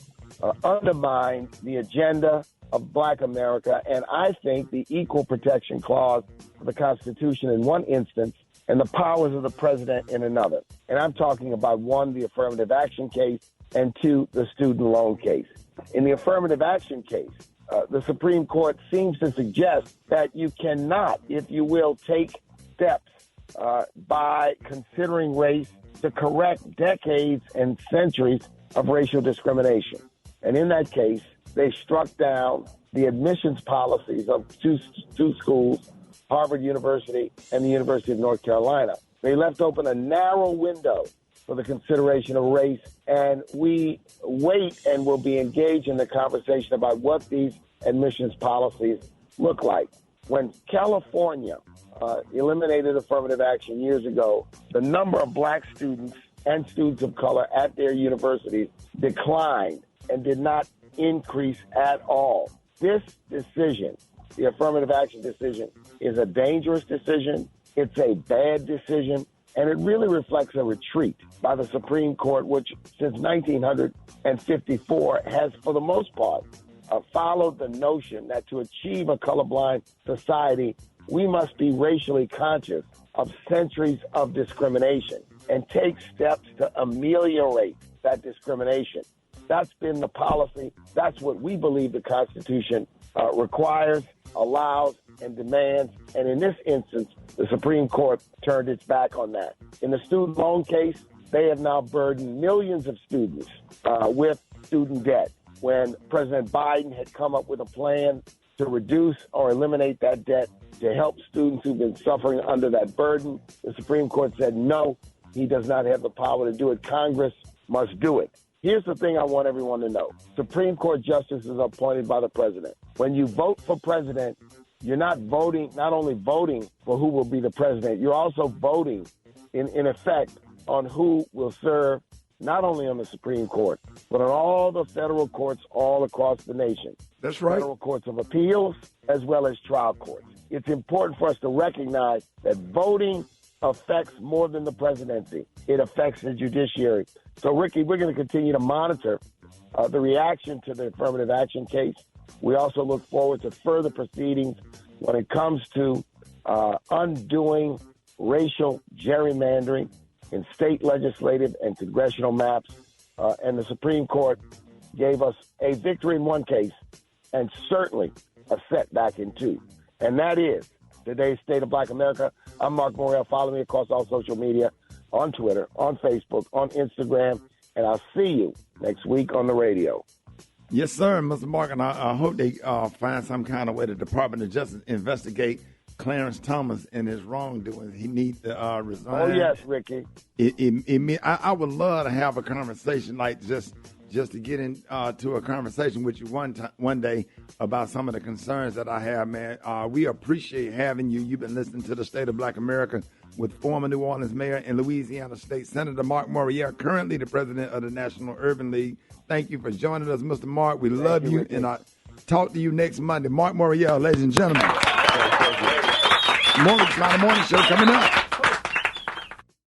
T: undermined the agenda of black America, and I think the Equal Protection Clause of the Constitution in one instance and the powers of the president in another. And I'm talking about, one, the affirmative action case, and two, the student loan case. In the affirmative action case, the Supreme Court seems to suggest that you cannot, if you will, take steps by considering race to correct decades and centuries of racial discrimination. And in that case, they struck down the admissions policies of two schools, Harvard University and the University of North Carolina. They left open a narrow window for the consideration of race, and we wait and will be engaged in the conversation about what these admissions policies look like. When California eliminated affirmative action years ago, the number of black students and students of color at their universities declined and did not increase at all. This decision, the affirmative action decision, is a dangerous decision. It's a bad decision, and it really reflects a retreat by the Supreme Court, which since 1954 has, for the most part, followed the notion that to achieve a colorblind society, we must be racially conscious of centuries of discrimination and take steps to ameliorate that discrimination. That's been the policy. That's what we believe the Constitution requires, allows, and demands. And in this instance, the Supreme Court turned its back on that. In the student loan case, they have now burdened millions of students with student debt, when President Biden had come up with a plan to reduce or eliminate that debt to help students who've been suffering under that burden. The Supreme Court said no, he does not have the power to do it. Congress must do it. Here's the thing I want everyone to know. Supreme Court justices are appointed by the president. When you vote for president, you're not only voting for who will be the president, you're also voting, in effect, on who will serve not only on the Supreme Court, but on all the federal courts all across the nation.
H: That's right.
T: Federal courts of appeals as well as trial courts. It's important for us to recognize that voting affects more than the presidency. It affects the judiciary. So, Ricky, we're going to continue to monitor the reaction to the affirmative action case. We also look forward to further proceedings when it comes to undoing racial gerrymandering in state legislative and congressional maps. And the Supreme Court gave us a victory in one case and certainly a setback in two. And that is today's State of Black America. I'm Mark Morrell. Follow me across all social media, on Twitter, on Facebook, on Instagram, and I'll see you next week on the radio.
H: Yes, sir, Mr. Mark, and I hope they find some kind of way the Department of Justice investigate Clarence Thomas and his wrongdoing. He needs to resign.
T: Oh, yes, Ricky.
H: I would love to have a conversation like just to get into a conversation with you one day about some of the concerns that I have, man. We appreciate having you. You've been listening to the State of Black America with former New Orleans Mayor and Louisiana State Senator Mark Morier, currently the president of the National Urban League. Thank you for joining us, Mr. Mark. We love you, and I'll talk to you next Monday. Mark Morier, ladies and gentlemen. Morning Show coming up.